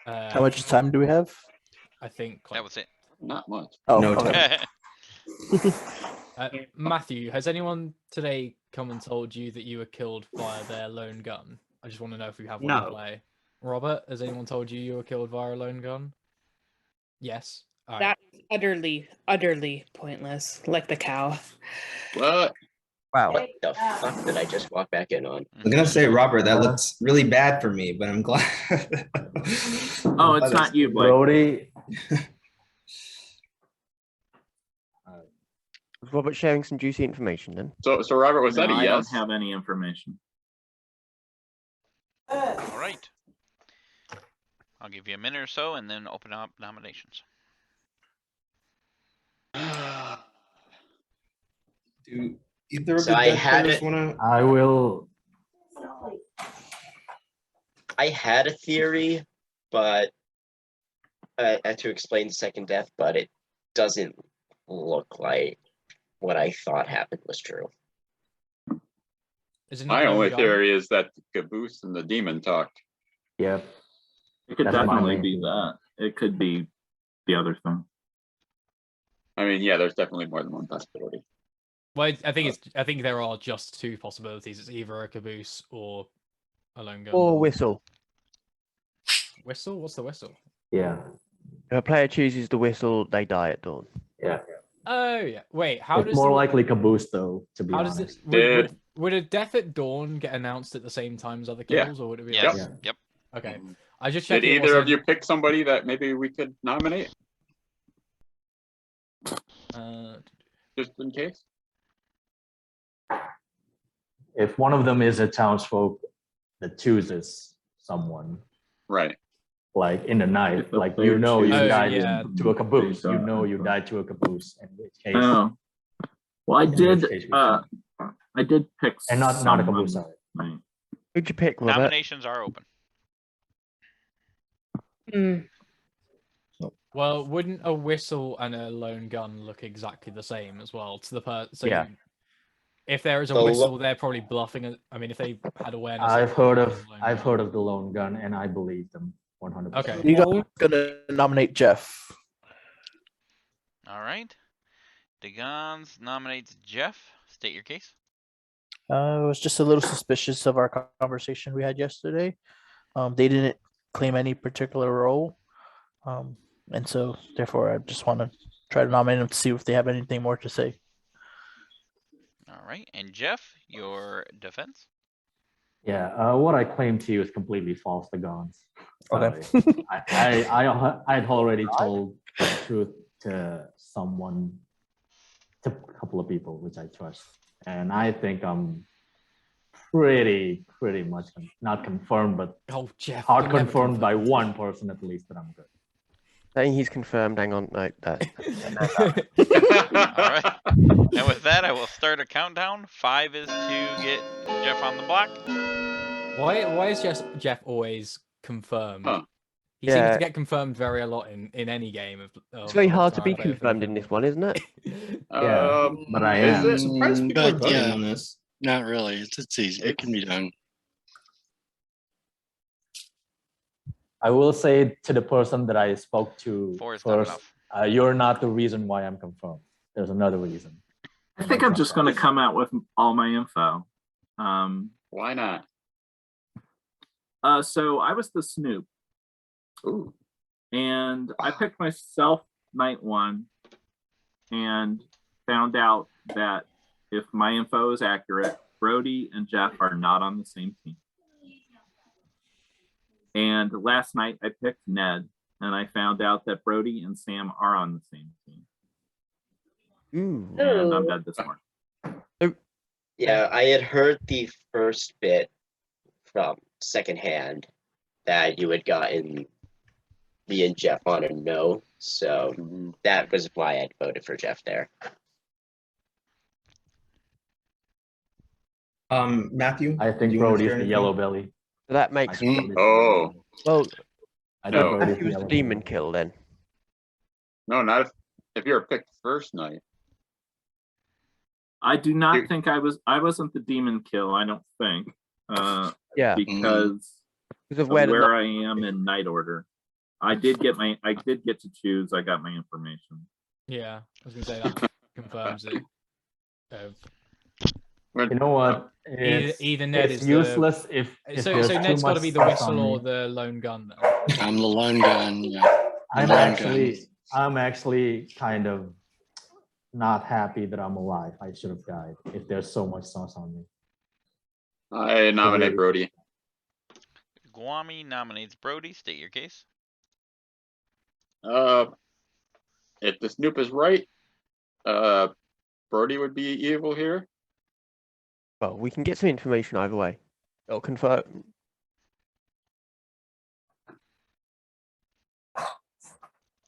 How much time do we have? I think that was it. Not much. Oh, no okay. Matthew, has anyone today come and told you that you were killed via their lone gun? I just want to know if you have one to play. Robert, has anyone told you were killed via a lone gun? Yes. All right. That's utterly pointless, like the cow. What? Wow. What the fuck did I just walk back in on? I'm gonna say, Robert, that looks really bad for me, but I'm glad. Oh, it's not you, Blake. Brody. Was Robert sharing some juicy information then? So Robert, was that a I yes? don't have any information. All right. I'll give you a minute or so and then open up nominations. Do either of So the I dead had players it- want to? I will. I had a theory, but to explain the second death, but it doesn't look like what I thought happened was true. Is it My not only lone gun? theory is that the caboose and the demon talked. Yep. It could That's my definitely main be theory. that. It could be the other thing. I mean, yeah, there's definitely more than one possibility. Well, I think there are just two possibilities. It's either a caboose or a lone gun. Or whistle. Whistle? What's the whistle? Yeah. If a player chooses the whistle, they die at dawn. Yeah. Oh yeah. Wait, how It's does more the, likely caboose though, to be how honest. does it Dude. would a death at dawn get announced at the same time as other Yeah. kills, or would it be Yes. like, Yep. okay? I just Did checked. It either of wasn't- you pick somebody that maybe we could nominate, just in case? If one of them is a townsfolk that chooses someone, Right. like in the night, If the like player you know you chooses died someone, to a caboose, they you got know you info. died to a caboose, in which case, Oh. Well, I in which did. case we can- I did pick and not a someone, caboose, sorry. right. Who'd you pick, Robert? Nominations are open. Mm. Well, wouldn't a whistle and a lone gun look exactly the same as well to the person? So Yeah. if there is a The lo- whistle, they're probably bluffing. I mean, if they had awareness, I've they're heard probably of bluffing lone I've gun. heard of the lone gun, and I believe them 100%. Okay. You guys gonna nominate Jeff? All right. DeGons nominates Jeff. State your case. I was just a little suspicious of our conversation we had yesterday. They didn't claim any particular role, and so therefore I just want to try to nominate them to see if they have anything more to say. All right. And Jeff, your defense. Yeah, what I claim to you is completely false. The guns. Okay. I had already told the truth to someone, to a couple of people which I trust, and I think I'm pretty much not confirmed, but Oh, Jeff. hard you're never confirmed by one person at least that I'm good. Saying he's confirmed. Hang on, no, that. All right. And with that, I will start a countdown. 5 is to get Jeff on the block. Why is Jeff always confirmed? Huh. He seems Yeah. to get confirmed very a lot in any game of. It's very hard to be Starfire, confirmed in this one, isn't it? Yeah, but I Is am. it surprised people are But, voting yeah. on this? Not really. It's easy. It can be done. I will say to the person that I spoke to 4 is not first, enough. you're not the reason why I'm confirmed. There's another reason. I think I'm just going to come out with all my info. Why not? So I was the Snoop. Ooh. And I picked myself night 1 and found out that if my info is accurate, Brody and Jeff are not on the same team. And last night I picked Ned, and I found out that Brody and Sam are on the same team. Ooh. And I'm dead this morning. Yeah, I had heard the first bit from secondhand that you had gotten me and Jeff on a no, so that was why I voted for Jeff there. Matthew? I do think you wanna Brody's share the anything? yellow belly. So that makes. Oh, Well, I No. think Brody's he the was the yellow demon belly. kill then. no, not if you're picked first night. I do not You- think I wasn't the demon kill, I don't think. Yeah. Because Because of of where the where I am in night order. I did get to choose. I got my information. Yeah, I was gonna say that confirms it. You know what? It's, Either Ned it's is useless the. if So there's Ned's too got to much be the stuff whistle on or me. the lone gun then. I'm the lone gun. Yeah. I'm lone actually kind of not happy that I'm alive. I should have died if there's so much sauce on me. I nominate Brody. Guami nominates Brody. State your case. If the Snoop is right, Brody would be evil here. Well, we can get some information either way. It'll confirm.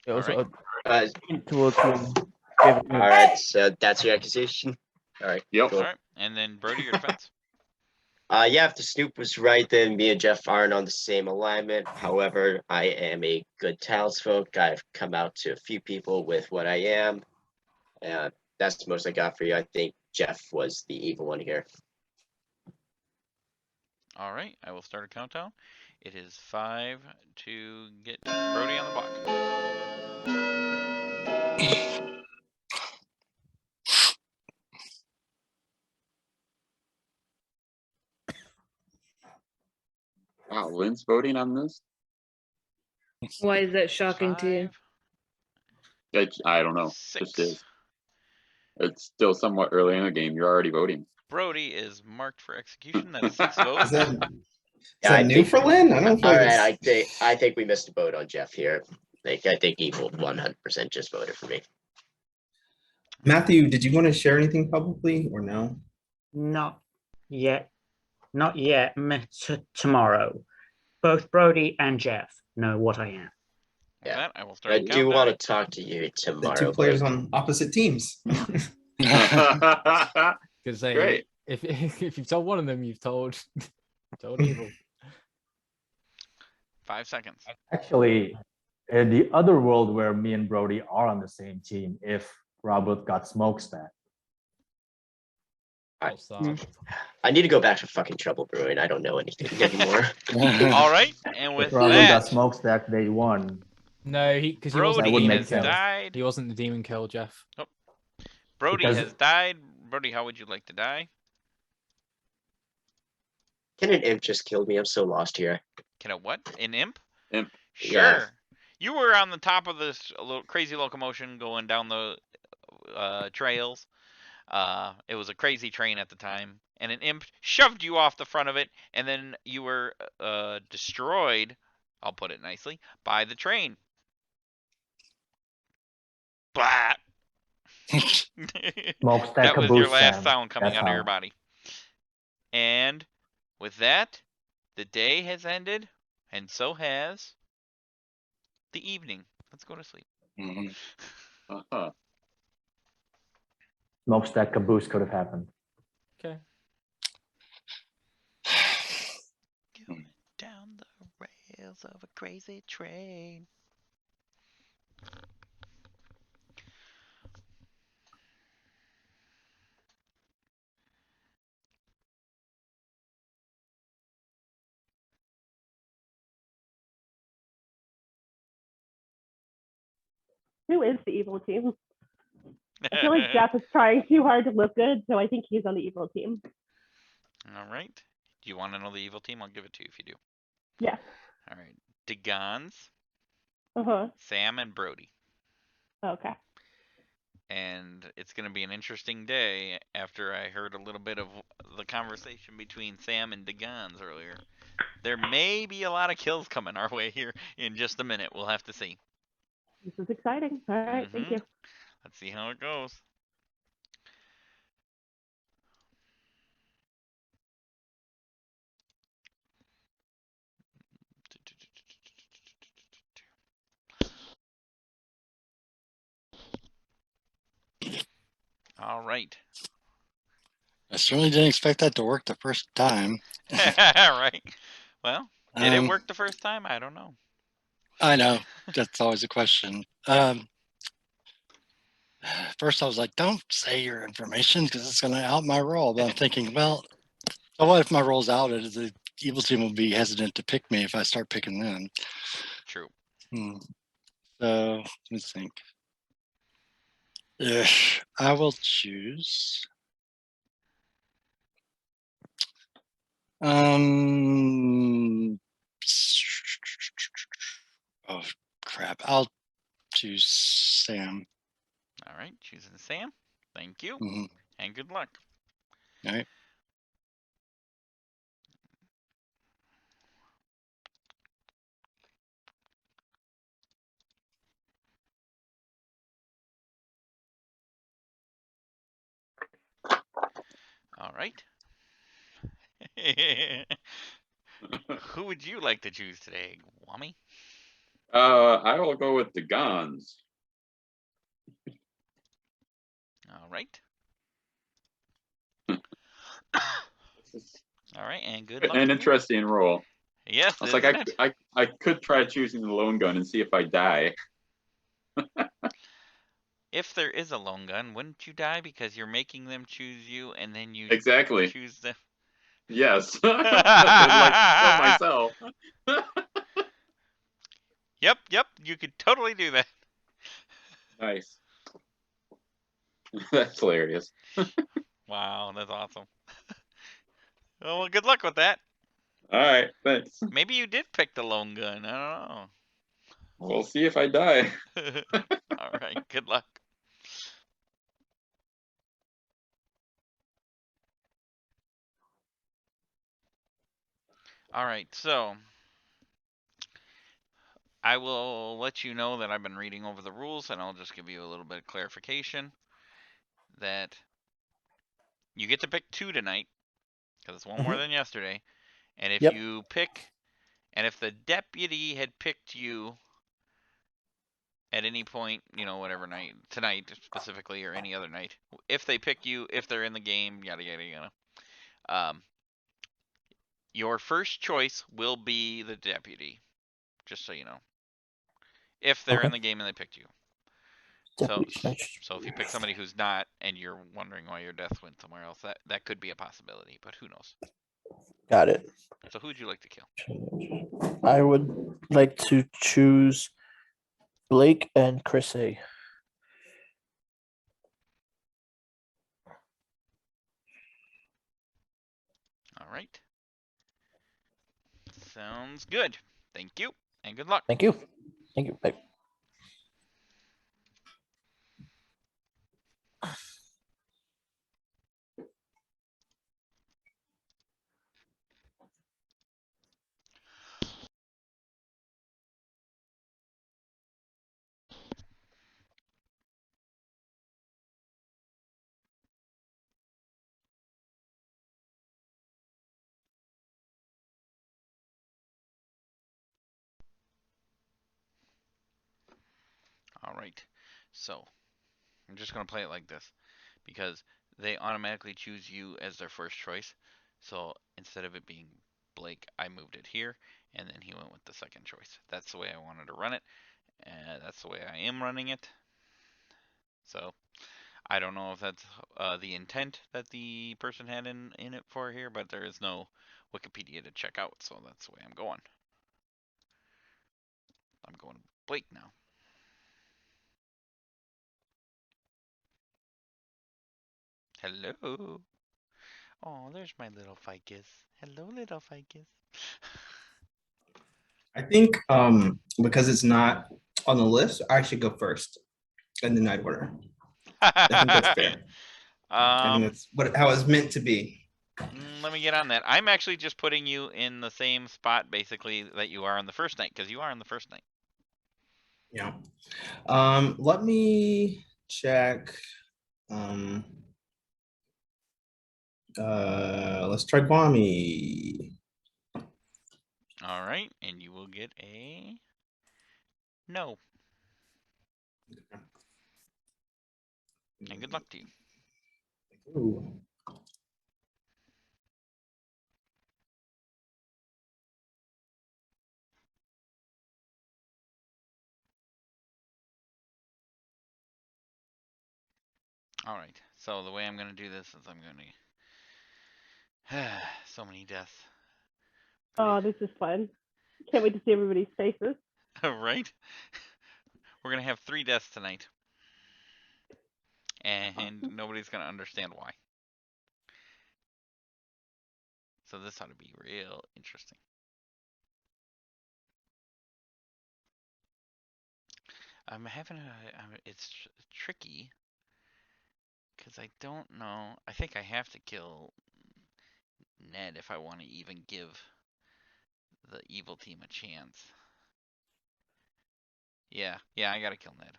It'll All sort right. of hint towards him. All right, so that's your accusation. All right. Yep. Cool. All right, and then Brody, your defense. Yeah, if the Snoop was right, then me and Jeff aren't on the same alignment. However, I am a good townsfolk. I've come out to a few people with what I am. That's the most I got for you. I think Jeff was the evil one here. All right, I will start a countdown. It is 5 to get Brody on the block. Wow, Lynn's voting on this? Why is that shocking to you? 5, I don't know. 6. Just is. It's still somewhat early in the game. You're already voting. Brody is marked for execution. That's 6 votes. Is that Yeah, I new think- for Lynn? I don't feel All like right, it's- I think we missed a vote on Jeff here. Like, I think evil 100% just voted for me. Matthew, did you want to share anything publicly or no? Not yet. Not yet. Tomorrow. Both Brody and Jeff know what I am. With that, I will start. I do want to talk to you The tomorrow. two players on opposite teams. Because Great. if you've told one of them, you've told evil. 5 seconds. Actually, in the other world where me and Brody are on the same team, if Robert got smokestack. I need to go back to fucking Trouble Brewing. I don't know anything anymore. All right, and with If Robert got that, smokestack day one. No, because he wasn't. Brody the has demon kill. died. He wasn't the demon kill, Jeff. Oh. Brody Because- has died. Brody, how would you like to die? Can an imp just kill me? I'm so lost here. Can a what? An imp? Imp. Sure. Yeah. You were on the top of this little crazy locomotion going down the trails. It was a crazy train at the time, and an imp shoved you off the front of it, and then you were destroyed, I'll put it nicely, by the train. Blah. Smokestack That was caboose, your last Sam. sound coming That's out of how. your body. And with that, the day has ended, and so has the evening. Let's go to sleep. Uh-huh. Smokestack caboose could have happened. Okay. Going down the rails of a crazy train. Who is the evil team? I feel like Jeff is trying too hard to look good, so I think he's on the evil team. All right. Do you want to know the evil team? I'll give it to you if you do. Yeah. All right. DeGons, Uh-huh. Sam, and Brody. Okay. And it's going to be an interesting day after I heard a little bit of the conversation between Sam and DeGons earlier. There may be a lot of kills coming our way here in just a minute. We'll have to see. This is exciting. All right, thank you. Let's see how it goes. All right. I certainly didn't expect that to work the first time. Right. Well, did it Um, work the first time? I don't know. I know. That's always a question. First, I was like, don't say your information because it's going to out my roll. But I'm thinking, well, so what if my roll's out? The evil team will be hesitant to pick me if I start picking them. True. So let me think. I will choose. Oh crap! I'll choose Sam. All right, choosing Sam. Thank you, Mm-hmm. and good luck. All right. All right. Who would you like to choose today, Wami? I will go with the guns. All right. It's All right, and good luck. an to you. interesting roll. Yes, I was like, isn't it? I could try choosing the lone gun and see if I die. If there is a lone gun, wouldn't you die because you're making them choose you, and then you Exactly. choose them? Yes. I'd like kill myself. Yep, you could totally do that. Nice. That's hilarious. Wow, that's awesome. Oh, well, good luck with that. All right, thanks. Maybe you did pick the lone gun. I We'll see if I die. don't know. All right, good luck. All right, so I will let you know that I've been reading over the rules, and I'll just give you a little bit of clarification that you get to pick 2 tonight because it's one more than yesterday. And if Yep. you pick, and if the deputy had picked you at any point, whatever night, tonight specifically, or any other night, if they pick you, if they're in the game, yada yada yada, your first choice will be the deputy. Just so you know, if they're in the game and they picked you. Deputy's nice. So if you pick somebody who's not, and you're wondering why your death went somewhere else, that could be a possibility, but who knows? Got it. So who would you like to kill? I would like to choose Blake and Chris A. All right. Sounds good. Thank you, and good luck. Thank you. Thank you. Bye. All right. So I'm just going to play it like this because they automatically choose you as their first choice. So instead of it being Blake, I moved it here, and then he went with the second choice. That's the way I wanted to run it, and that's the way I am running it. So I don't know if that's the intent that the person had in it for here, but there is no Wikipedia to check out, so that's the way I'm going. I'm going Blake now. Hello. Oh, there's my little ficus. Hello, little ficus. I think because it's not on the list, I should go first in the night order. I think that's fair. I think that's how it's meant to be. Let me get on that. I'm actually just putting you in the same spot, basically, that you are on the first night, because you are on the first night. Yeah. Let me check. Let's try Kwame. All right, and you will get a no. And good luck to you. Ooh. All right, so the way I'm going to do this is I'm going to... so many deaths. Oh, this is fun. Can't wait to see everybody's faces. Right? We're going to have 3 deaths tonight. And nobody's going to understand why. So this ought to be real interesting. I'm having it's tricky because I don't know. I think I have to kill Ned if I want to even give the evil team a chance. Yeah, I gotta kill Ned.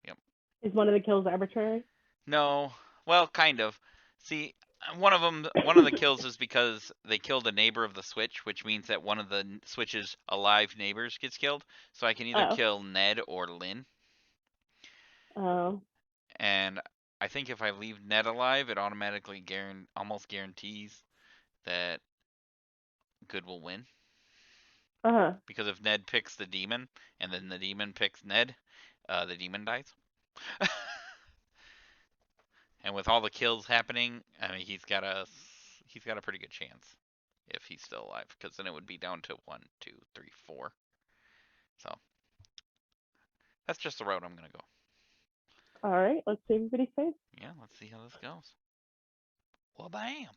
Yep. Is one of the kills arbitrary? No, well, kind of. See, one of the kills is because they killed a neighbor of the switch, which means that one of the switch's alive neighbors gets killed. So I can either kill Ned or Lynn. Oh. And I think if I leave Ned alive, it automatically almost guarantees that good will win. Uh-huh. Because if Ned picks the demon and then the demon picks Ned, the demon dies. And with all the kills happening, I mean he's got a pretty good chance if he's still alive, because then it would be down to 1, 2, 3, 4. So that's just the route I'm gonna go. All right, let's see everybody's face. Yeah, let's see how this goes. Well, bam.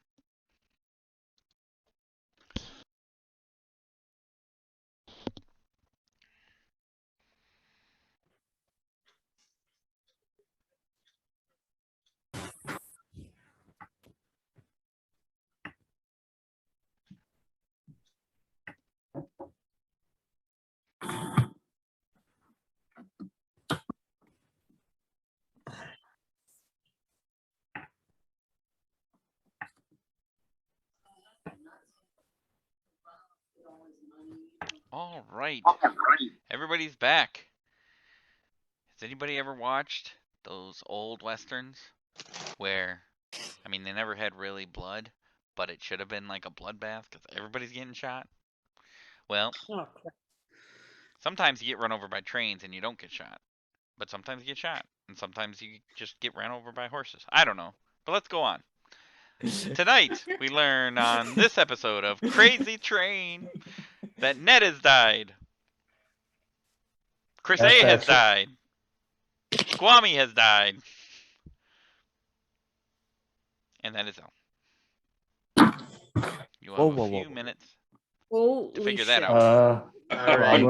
All right. Everybody's back. Has anybody ever watched those old westerns where, I mean, they never had really blood, but it should have been like a bloodbath because everybody's getting shot? Well, Oh, crap. sometimes you get run over by trains and you don't get shot, but sometimes you get shot, and sometimes you just get ran over by horses. I don't know, but let's go on. Tonight, we learn on this episode of Crazy Train that Ned has died. Chris A has died. Kwame has died. And that is all. You have a few minutes to figure that out. All right,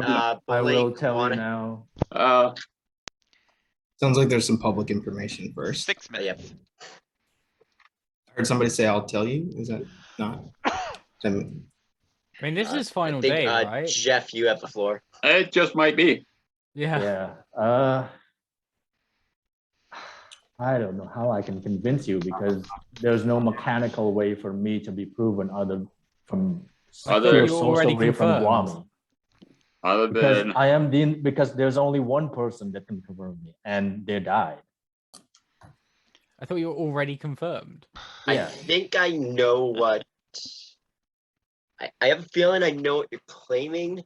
I will Blake, tell you now. Sounds like there's some public information first. 6 minutes. Yep. I heard somebody say, "I'll tell you." Is that not? I mean, this is final I think, day, right? Jeff, you have the floor. It just might be. Yeah. Yeah. I don't know how I can convince you because there's no mechanical way for me to be proven other from Other- source already away from confirmed. Guam. Other Because than I am because there's only one person that can confirm me, and they died. I thought you were already confirmed. I Yeah. think I know what. I have a feeling I know what you're claiming.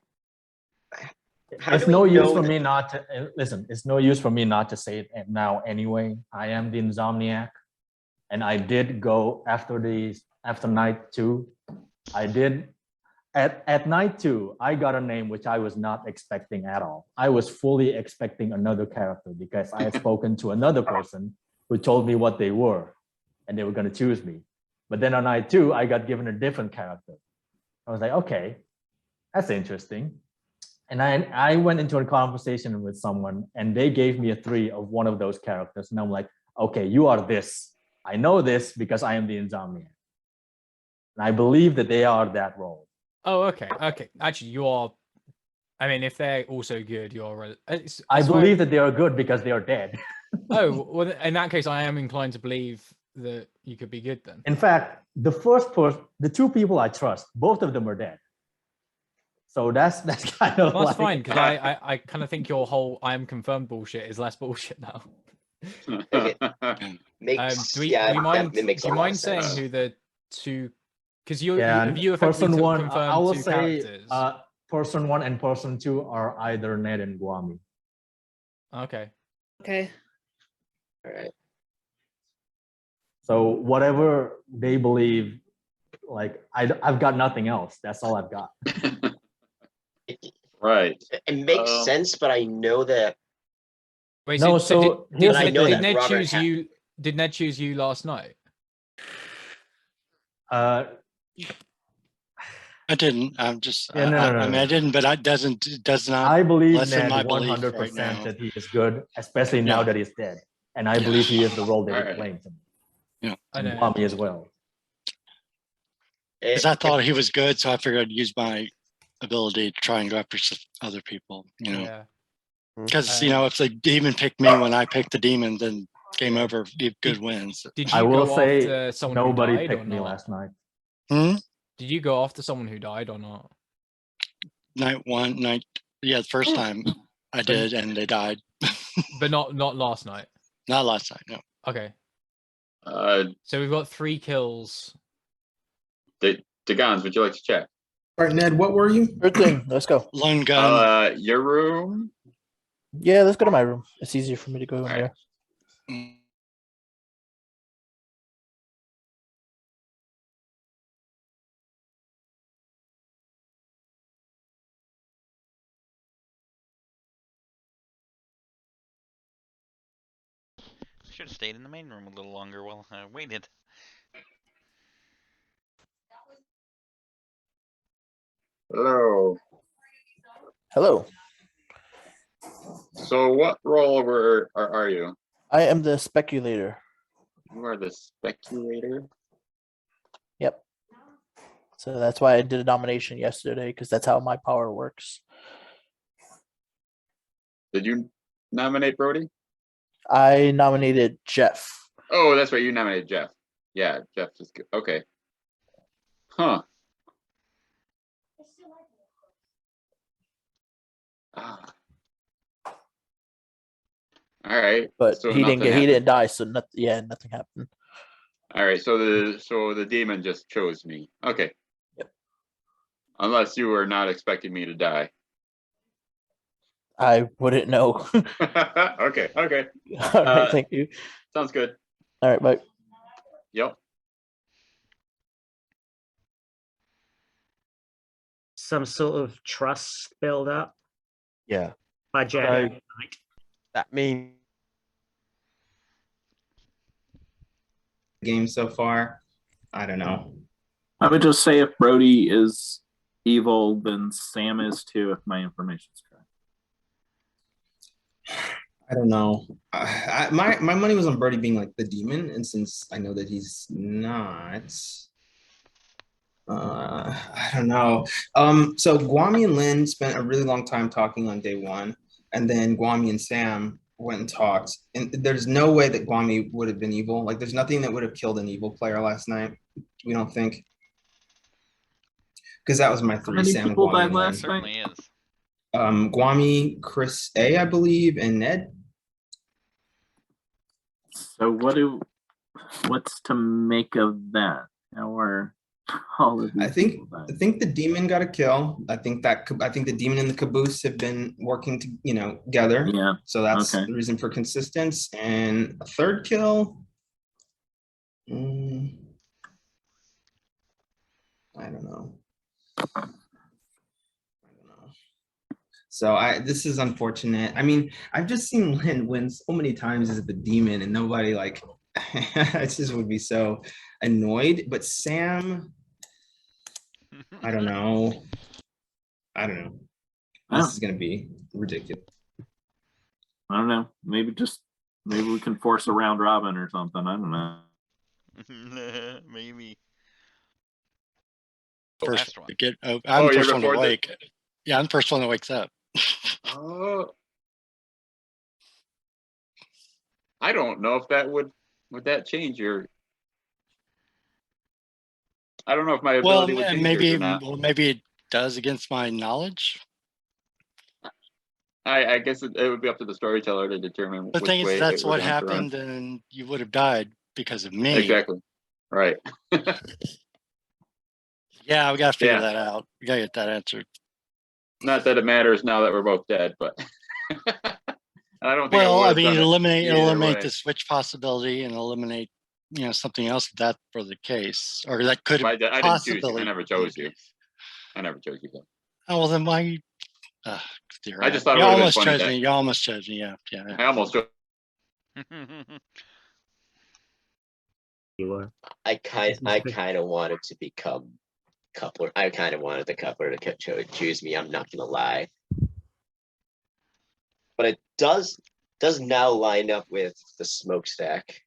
How It's do we no use know for that- me not to listen. It's no use for me not to say it now anyway. I am the insomniac, and I did go after night 2. I did at night 2. I got a name which I was not expecting at all. I was fully expecting another character because I had spoken to another person who told me what they were, and they were going to choose me. But then on night 2, I got given a different character. I was like, okay, that's interesting. And I went into a conversation with someone and they gave me a 3 of one of those characters. And I'm like, okay, you are this. I know this because I am the insomniac. And I believe that they are that role. Oh, okay. Okay. Actually, you are. I mean, if they're also good, you're. I believe that they are good because they are dead. Oh, well, in that case, I am inclined to believe that you could be good then. In fact, the 2 people I trust, both of them are dead. So that's kind of Well, like, that's fine because I kind of think your whole "I am confirmed" bullshit is less bullshit now. Makes, Do yeah, you mind? that makes Do a you lot of mind saying sense. who the 2? Because you and you effectively person 1, confirmed I will 2 say characters. person 1 and person 2 are either Ned and Guami. Okay. Okay. All right. So whatever they believe, like I've got nothing else. That's all I've got. right. It makes sense, but I know that. Wait, No, so so did, here's I the know thing. that Ned Robert choose you? Did Ned choose you last night? Uh, I didn't. I'm just. Yeah, no, I mean, I didn't, but it does not. I believe lessen Ned my belief 100% right now. that he is good, especially now that he's dead. And I believe he is the role that he's playing to me. Yeah. And Guami as well. Because I thought he was good, so I figured I'd use my ability to try and go after other people. You know, Yeah. because you know, if the demon picked me when I picked the demon, then game over. Good wins. Did you I will go say after someone nobody who died picked or me not? last night. Did you go after someone who died or not? Night 1, the first time I did, and they died. But not last night. Not last night, no. Okay. Uh, So we've got 3 kills. Dagans, would you like to check? All right, Ned, what were you? Sure thing. Let's go. Lone gun. Your room. Yeah, let's go to my room. It's easier for me to go in there. Should have stayed in the main room a little longer while I waited. Hello. Hello. So what role are you? I am the speculator. You are the speculator. Yep. So that's why I did a nomination yesterday, because that's how my power works. Did you nominate Brody? I nominated Jeff. Oh, that's right. You nominated Jeff. Yeah, Jeff is good. Okay. Huh. Ah. All right. But So he nothing didn't happened. die, so nothing happened. All right. So the demon just chose me. Okay. Yep. Unless you were not expecting me to die. I wouldn't know. Okay. Okay. All right, thank you. Sounds good. All right, bye. Yep. Some sort of trust build up Yeah. by Jack. So that means Game so far. I don't know. I would just say if Brody is evil, then Sam is too, if my information is correct. I don't know. My money was on Brody being like the demon, and since I know that he's not, I don't know. So Guami and Lynn spent a really long time talking on day one, and then Guami and Sam went and talked. And there's no way that Guami would have been evil. Like, there's nothing that would have killed an evil player last night. We don't think. Because that was my three. many Sam, people Guami, died and last Lynn. Certainly is. Guami, Chris A, I believe, and Ned. So what's to make of that? Or all of these I think people died? the demon got a kill. I think the demon and the caboose have been working together. Yeah. So that's Okay. the reason for consistence. And a third kill. I don't know. So this is unfortunate. I mean, I've just seen Lynn win so many times as the demon, and nobody I just would be so annoyed. But Sam, I don't know. This is gonna be ridiculous. I don't know. Maybe we can force a round robin or something. I don't know. Maybe. First one. to get. I'm the you're first one to before the- wake. Yeah, I'm the first one that wakes up. Oh. I don't know if that would that change your. I don't know if my Well, ability would change yours or not. maybe it does against my knowledge. I guess it would be up to the storyteller to determine. The which thing is, way that's it would what answer on. happened, and you would have died because of me. Exactly. Right. Yeah, we got to figure Yeah. that out. We got to get that answered. Not that it matters now that we're both dead, but I don't think. Well, I would've mean, done it eliminate either way. the switch possibility and eliminate, something else if that for the case, or that could But I didn't choose you. possibly. I never chose you. I never chose you. Though. Oh well, then why? I just thought it you would have been almost funny. chose me. You almost chose me. Yeah. I almost chose. You were. I kind of wanted to become coupler. I kind of wanted the coupler to choose me. I'm not gonna lie, but it does now line up with the smokestack.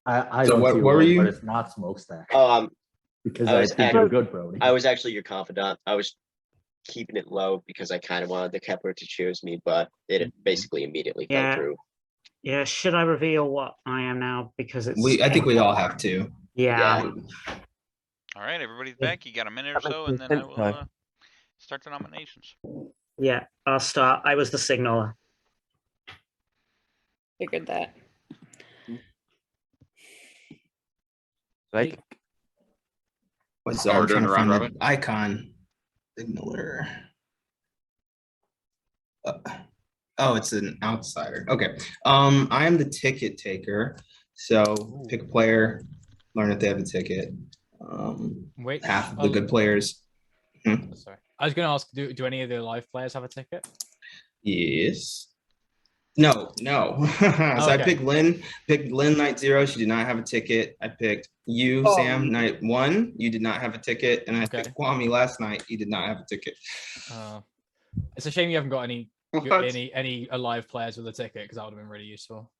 I So don't what see were one, you? but it's not smokestack. I Because I was think you're good, Brody. I was actually your confidant. I was keeping it low because I kind of wanted the Kepler to choose me, but it basically immediately fell through. Yeah, should I reveal what I am now? Because it's I think we all have to. Yeah. All right, everybody's back. You got a minute or so, and then I will start the nominations. Yeah, I'll start. I was the signaler. Figured that. like What's Oh, I'm we're doing trying to a round find robin? the icon. Signaler. Oh, it's an outsider. Okay. I am the ticket taker. So pick a player, learn if they have a ticket. Which Half of the good players. Sorry, I was going to ask. Do any of the live players have a ticket? Yes. No. So I Okay. picked Lynn. Picked Lynn night 0. She did not have a ticket. I picked you, Sam, night 1. You did not have a ticket, and I picked Kwame last night. He did not have a ticket. It's a shame you haven't got any What? any alive players with a ticket, because that would have been really useful.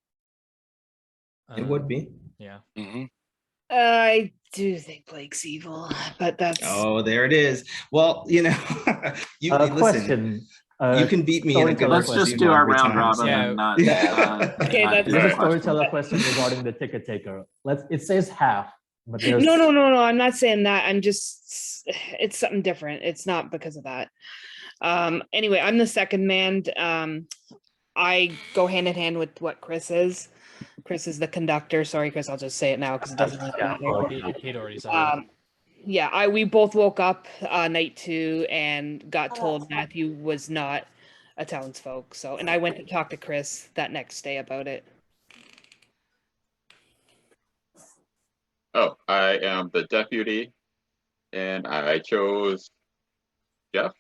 It would be. Yeah. I do think Blake's evil, but that's Oh, there it is. Well, you know, you listen. Question. You can beat me in a good Let's person just do our every round time, robin so- and not. Okay, not that's do There's the a question. storyteller question regarding the ticket taker. It says half, but there's no. I'm not saying that. I'm just it's something different. It's not because of that. Anyway, I'm the second man. I go hand in hand with what Chris is. Chris is the conductor. Sorry, Chris, I'll just say it now because it doesn't really matter. He'd already said that. Yeah, we both woke up night 2 and got told Matthew was not a townsfolk. So, and I went to talk to Chris that next day about it. Oh, I am the deputy, and I chose Jeff.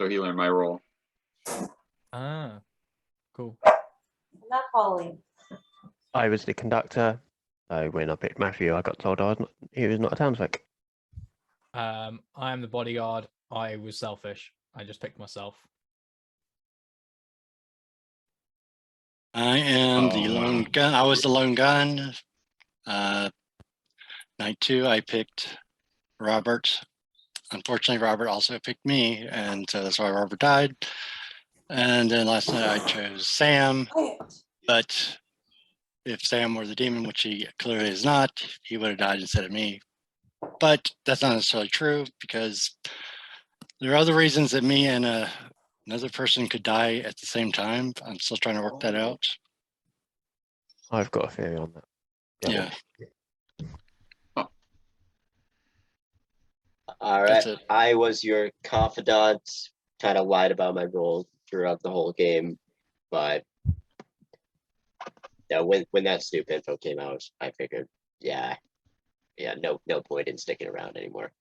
So he learned my role. Ah, cool. Not following. I was the conductor. So when I picked Matthew, I got told he was not a townsfolk. I am the bodyguard. I was selfish. I just picked myself. I am the lone gun. I was the lone gun. Night 2, I picked Robert. Unfortunately, Robert also picked me, and so that's why Robert died. And then last night I chose Sam. But if Sam were the demon, which he clearly is not, he would have died instead of me. But that's not necessarily true, because there are other reasons that me and another person could die at the same time. I'm still trying to work that out. I've got a theory on that. Yeah. All right. I was your confidant, kind of lied about my role throughout the whole game, but yeah, when that stupid info came out, I figured, yeah, no point in sticking around anymore.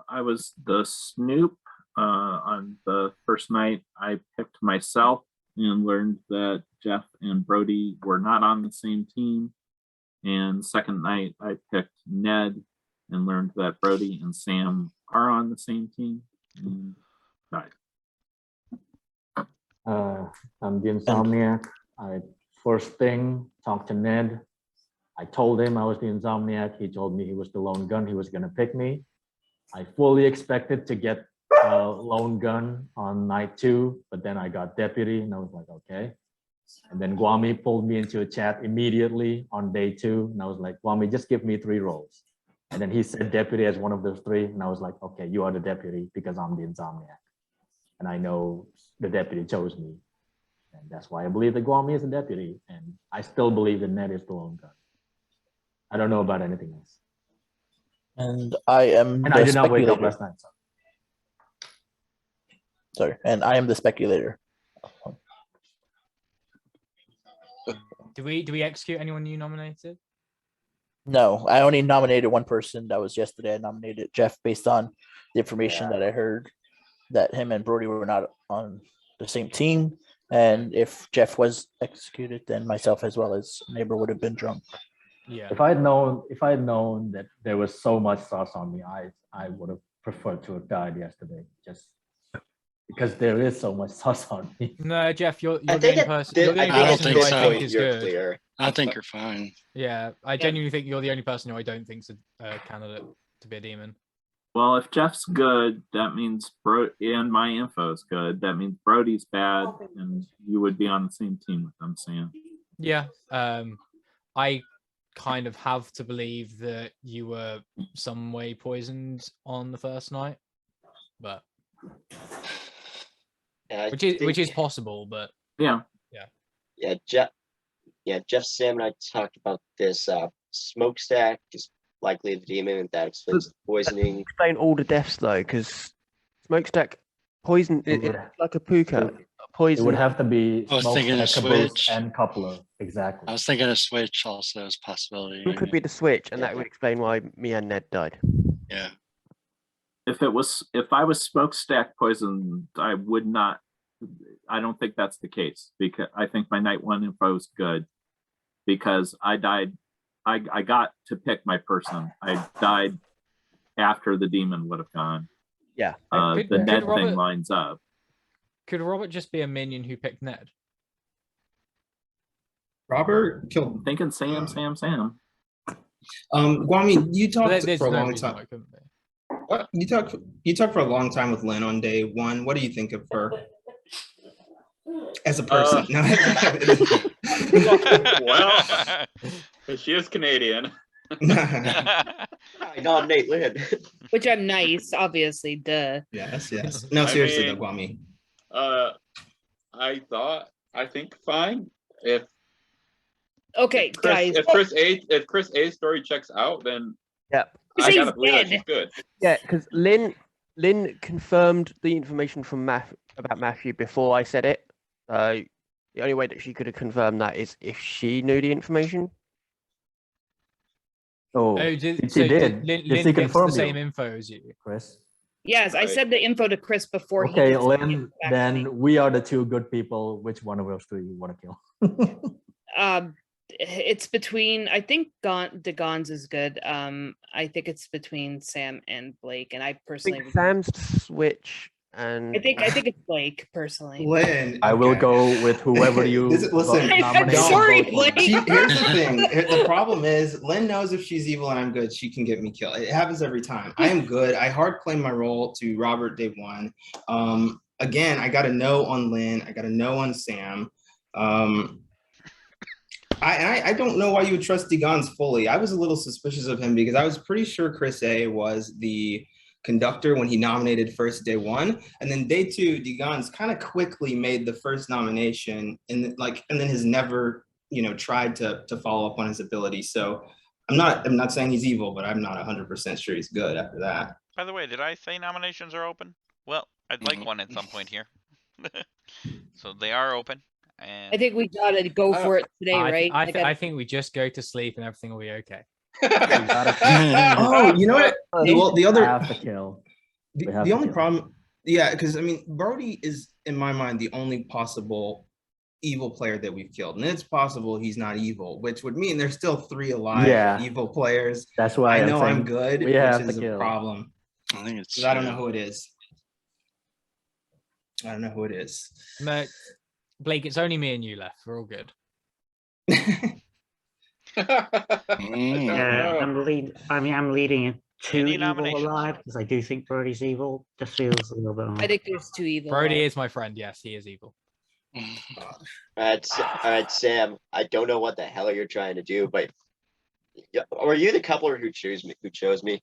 I was the Snoop. On the first night, I picked myself and learned that Jeff and Brody were not on the same team. And second night, I picked Ned and learned that Brody and Sam are on the same team and died. I'm the insomniac. I first thing talked to Ned. I told him I was the insomniac. He told me he was the lone gun. He was going to pick me. I fully expected to get a lone gun on night 2, but then I got deputy and I was like, okay. And then Kwame pulled me into a chat immediately on day 2. And I was like, Kwame, just give me 3 roles. And then he said deputy as one of those 3. And I was like, okay, you are the deputy because I'm the insomniac. And I know the deputy chose me. And that's why I believe that Kwame is a deputy. And I still believe that Ned is the lone gun. I don't know about anything else. And I am. And I did not wake up last night. Sorry, and I am the speculator. Do we execute anyone you nominated? No, I only nominated one person. That was yesterday. I nominated Jeff based on the information that I heard that him and Brody were not on the same team. And if Jeff was executed, then myself as well as neighbor would have been drunk. Yeah. If I had known that there was so much sauce on me, I would have preferred to have died yesterday. Just because there is so much sauce on me. No, Jeff, you're the only person. You're the only I don't person think who so. I think is You're good. clear. I think you're fine. Yeah, I genuinely think you're the only person who I don't think's a candidate to be a demon. Well, if Jeff's good, that means and my info is good. That means Brody's bad, and you would be on the same team with them, Sam. Yeah, I kind of have to believe that you were some way poisoned on the first night, but which is possible, but yeah. Yeah, Yeah, Jeff, Sam, and I talked about this. Smokestack is likely the demon, and that explains the poisoning. Explain all the deaths though, because smokestack poison. It's like a puka. It Poison. would have to be I was thinking a smokestack, caboose, switch. and coupler. Exactly. I was thinking a switch also as a possibility. It could be the switch, and that would explain why me and Ned died. Yeah. If I was smokestack poisoned, I would not. I don't think that's the case, because I think my night one info is good, because I died. I got to pick my person. I died after the demon would have gone. Yeah. The Ned thing lines up. Could Robert just be a minion who picked Ned? Robert killed. I'm thinking Sam. Guami, you talked There's for a no long reason time. why it couldn't be. What you talked for a long time with Lynn on day one. What do you think of her as a person? No. Well, she is Canadian. I nominate Lynn. Which I'm nice, obviously, duh. Yes. No, seriously though, Guami. I think fine. Okay, guys. If Chris A's story checks out, then Yep. I gotta believe that she's good. Yeah, because Lynn confirmed the information from about Matthew before I said it. The only way that she could have confirmed that is if she knew the information. Oh, did she did. Lynn Did she gets confirm the same you, info as you? Chris? Yes, I said the info to Chris before. Okay, he Lynn. Then we are the two good people. Which one of us do you want to kill? It's between. I think Gons is good. I think it's between Sam and Blake, and I I personally. think Sam's switch, and I think it's Blake personally. Lynn. I will go with whoever you Listen, nominate. Sorry, and vote for. Blake. Here's the thing. The problem is Lynn knows if she's evil and I'm good, she can get me killed. It happens every time. I am good. I hard claim my role to Robert day one. Again, I got a no on Lynn. I got a no on Sam. I don't know why you would trust Degons fully. I was a little suspicious of him because I was pretty sure Chris A was the conductor when he nominated first day one, and then day two, Degons kind of quickly made the first nomination, and then has never, tried to follow up on his ability. So I'm not saying he's evil, but I'm not 100% sure he's good after that. By the way, did I say nominations are open? Well, I'd like one at some point here. So they are open. And I think we gotta go for it today, right? I think we just go to sleep and everything will be okay. Oh, you know what? Well, the other have to kill. The only problem, yeah, because I mean, Brody is in my mind the only possible evil player that we've killed, and it's possible he's not evil, which would mean there's still 3 alive evil players. That's why I know I'm good, which is a kill. problem. I think it's. I don't know who it is. No, Blake, it's only me and you left. We're all good. I'm leading 2 Any evil nominations? alive because I do think Brody's evil. Just feels a little bit. I think there's 2 evil. Brody is my friend. Yes, he is evil. All right, Sam. I don't know what the hell you're trying to do, but were you the coupler who chose me?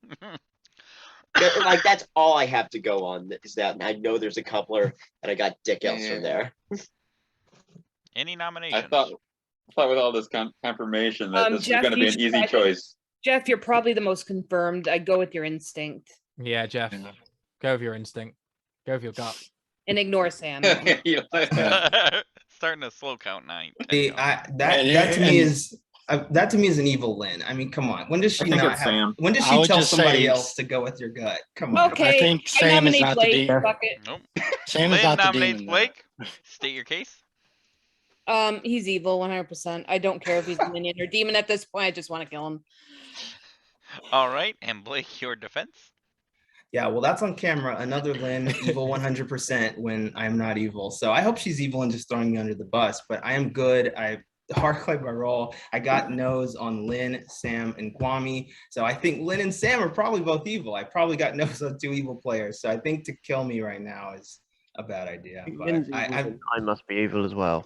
Like that's all I have to go on is that I know there's a coupler and I got dick else from there. Any nominations? I thought with all this confirmation that this Jeff, was going to be an easy choice. Jeff, you're probably the most confirmed. I go with your instinct. Yeah, Jeff. Go with your instinct. Go with your gut. And ignore Sam. Starting a slow count 9. That to me is an evil Lynn. I mean, come on. When does she not have? When does she tell somebody else to go with your gut? Come on. Okay. I think Sam is not the demon. Nope. Sam Lynn is not the nominates demon. Blake. State your case. He's evil 100%. I don't care if he's a minion or demon at this point. I just want to kill him. All right, and Blake, your defense. Yeah, well, that's on camera. Another Lynn, evil 100% when I'm not evil. So I hope she's evil and just throwing me under the bus. But I am good. I hard claim my role. I got no's on Lynn, Sam, and Kwame. So I think Lynn and Sam are probably both evil. I probably got no's on 2 evil players. So I think to kill me right now is a bad idea. But I must be evil as well.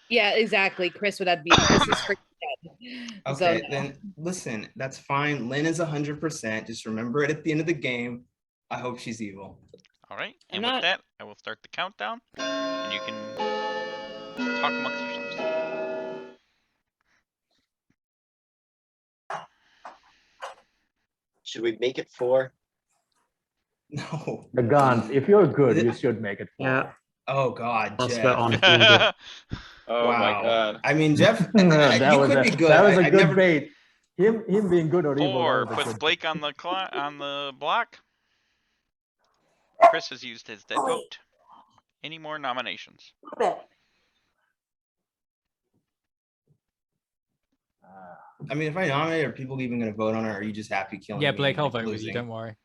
Yeah, exactly. Chris would have to be Chris is freaking dead. Okay, So, then listen, that's fine. Lynn is 100%. Just remember it at the end of the game. I hope she's evil. All right, and with that, I will start the countdown, and you can talk amongst yourselves. Should we make it 4? No. The guns. If you're good, you should make it 4. Yeah. Oh God, Let's Jeff. bet on Uber. Oh my Wow. God. I mean, Jeff, that you was could a, be good. That was a I've good never. bait. Him being good or evil. 4 That was a puts good Blake on the block. Chris has used his dead vote. Any more nominations? I mean, if I nominate, are people even going to vote on it? Or are you just happy killing Yeah, me Blake, and, I'll like, vote with you. losing? Don't worry.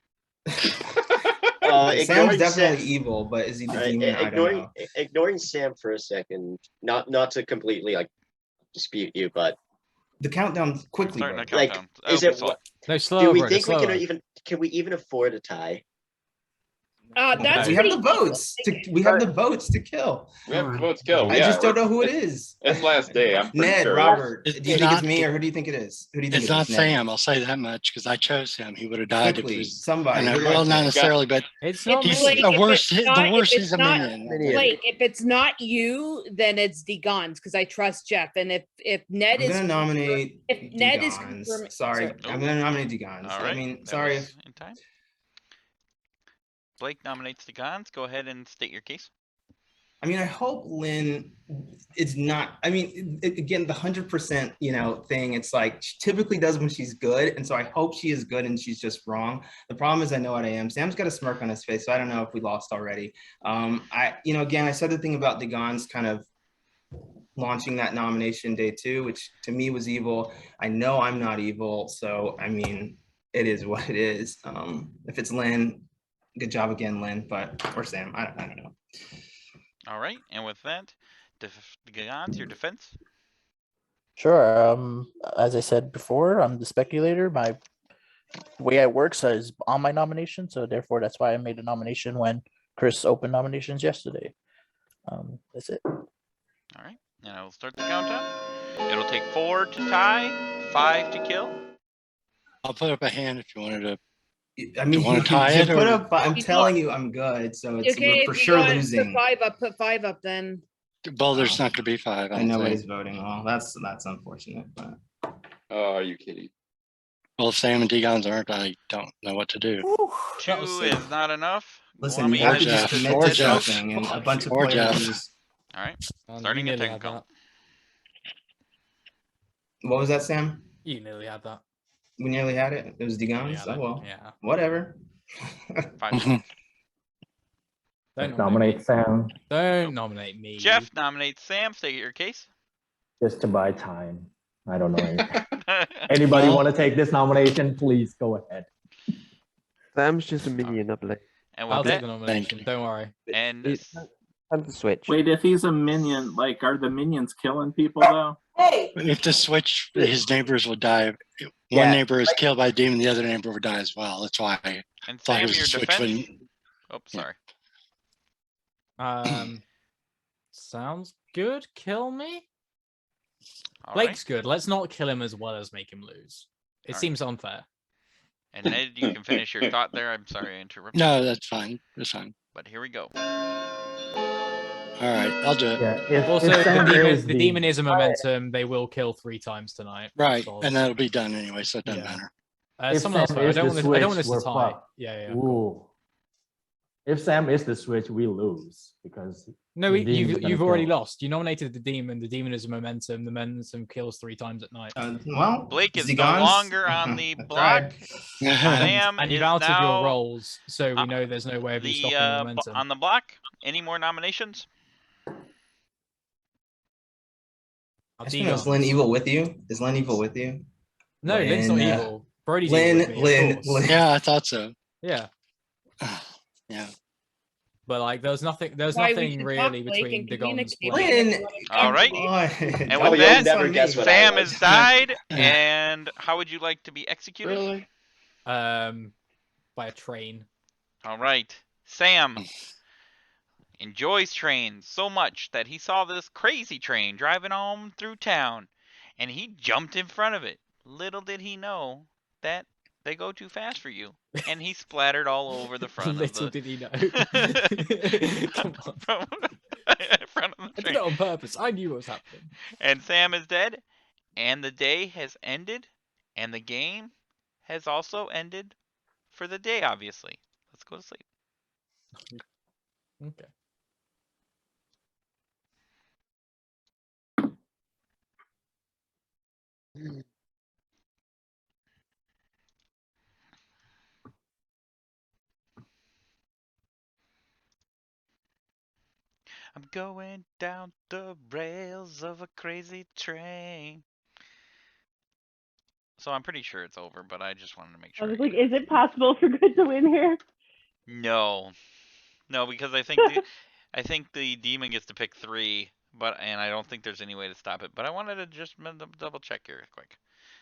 Sam's Ignoring definitely Sam, evil, but is he the all right, demon? I don't know. ignoring Sam for a second, not to completely like dispute you, but The countdown quickly, Starting bro. a countdown. like, is It'll be it slow. what? No, Do slower, we bro. think we Slower. can we even afford a tie? That's We have pretty the votes. We have the votes to kill. We have votes kill. I Yeah, just don't we're- know who it is. It's last day. I'm pretty Ned, sure. Robert. It's Do you think it's not- me or who do you think it is? Who do you think It's it not is? Ned? Sam. I'll say that much because I chose him. He would have died if Quickly, he was. somebody. I know, who do I well, not pick? necessarily, but It's not he's Blake, me. the if worst. it's The not- worst if is it's a not- minion. Blake, if it's not you, then it's Degons because I trust Jeff. And if Ned I'm is gonna nominate if Ned is Degons. confirming- Sorry, I'm gonna nominate Degons. All I right. mean, that sorry. was in time. Blake nominates the Gons. Go ahead and state your case. I mean, I hope Lynn is not. I mean, again, the 100%, thing. It's like she typically does when she's good, and so I hope she is good and she's just wrong. The problem is I know what I am. Sam's got a smirk on his face, so I don't know if we lost already. Again, I said the thing about Degons kind of launching that nomination day 2, which to me was evil. I know I'm not evil, so I mean, it is what it is. If it's Lynn, good job again, Lynn, or Sam. I don't know. All right. And with that, Gons, your defense. Sure. As I said before, I'm the speculator. My way it works is on my nomination, so therefore that's why I made a nomination when Chris opened nominations yesterday. That's it. All right. And I will start the countdown. It'll take 4 to tie, 5 to kill. I'll put up a hand if you wanted to. I mean, You wanna tie you it, put or- up. I'm telling you, I'm good. So it's Okay, we're for if you sure want to losing. Put 5 up. Put 5 up then. Well, there's not going to be 5. I And don't nobody's think. voting. Well, that's unfortunate. But Oh, are you kidding? Well, if Sam and Degons aren't, I don't know what to do. 2 is not enough. listen, you Guami have has to just Jeff. commit Or to Jeff. something, and a bunch of Or players Jeff. just. All right. You Starting at nearly 10 had count. What was that, Sam? that. You nearly had that. We nearly had it. It was Degons. Yeah, Oh well, yeah. whatever. 5 seconds. Don't Nominate Sam Don't nominate me. Jeff nominates Sam. State your case. just to buy time. I don't know anything. Anybody Well- want to take this nomination? Please go ahead. Sam's just a minion, I believe. And I'll with take that, the nomination. Don't worry. and Time to switch. Wait, if he's a minion, like, are the minions killing people though? If the switch, his neighbors would die. One Yeah. neighbor is killed by a demon, the other neighbor would die as well. That's why I and thought Sam, it was a your switch defense. when. Oh, sorry. Sounds good. Kill me. All Blake's right. good. Let's not kill him as well as make him lose. It All right. seems unfair. And Ned, you can finish your thought there. I'm sorry I interrupted. No, that's fine. That's fine. But here we go. All right, I'll do it. Yeah. If, Also, if Sam is the demon is a momentum. They will kill 3 times tonight. Right, So- and that'll be done anyway, so it doesn't Yeah. matter. If someone else. Sam vote. I is don't the want. I don't want us switch, to we're tie. fucked. Yeah. Ooh. If Sam is the switch, we lose because No, the demon's you've gonna already kill. lost. You nominated the demon. The demon is a momentum. The momentum kills 3 times at night. Well, Blake is no Degons? longer on the I block. tried. Sam And you've is outed now your roles, so we know there's no way of you stopping the momentum. on the block. Any more nominations? I'll I just wanna know, is Degons. Lynn evil with you? Is Lynn evil with you? No, Lynn's not Lynn, evil. Brody's Lynn, evil with me, of course. Lynn. Yeah, I thought so. Yeah, Yeah. but like, there's nothing Why we really should talk, really Blake, between and Degons. communicate. Lynn. All right. And And with you'll that, never guess what I Sam was. has died. And how would you like to be executed? Really? By a train. All right. Sam enjoys trains so much that he saw this crazy train driving home through town and he jumped in front of it. Little did he know that they go too fast for you. And he splattered all over the front Little of the did he know. Come on. front of the I did train. it on purpose. I knew what was happening. And Sam is dead and the day has ended and the game has also ended for the day, obviously. Let's go to sleep. Okay. I'm going down the rails of a crazy train. So I'm pretty sure it's over, but I just wanted to make I sure. was like, is it possible for good to win here? No, no, because I think the demon gets to pick 3, and I don't think there's any way to stop it. But I wanted to just double check here quick.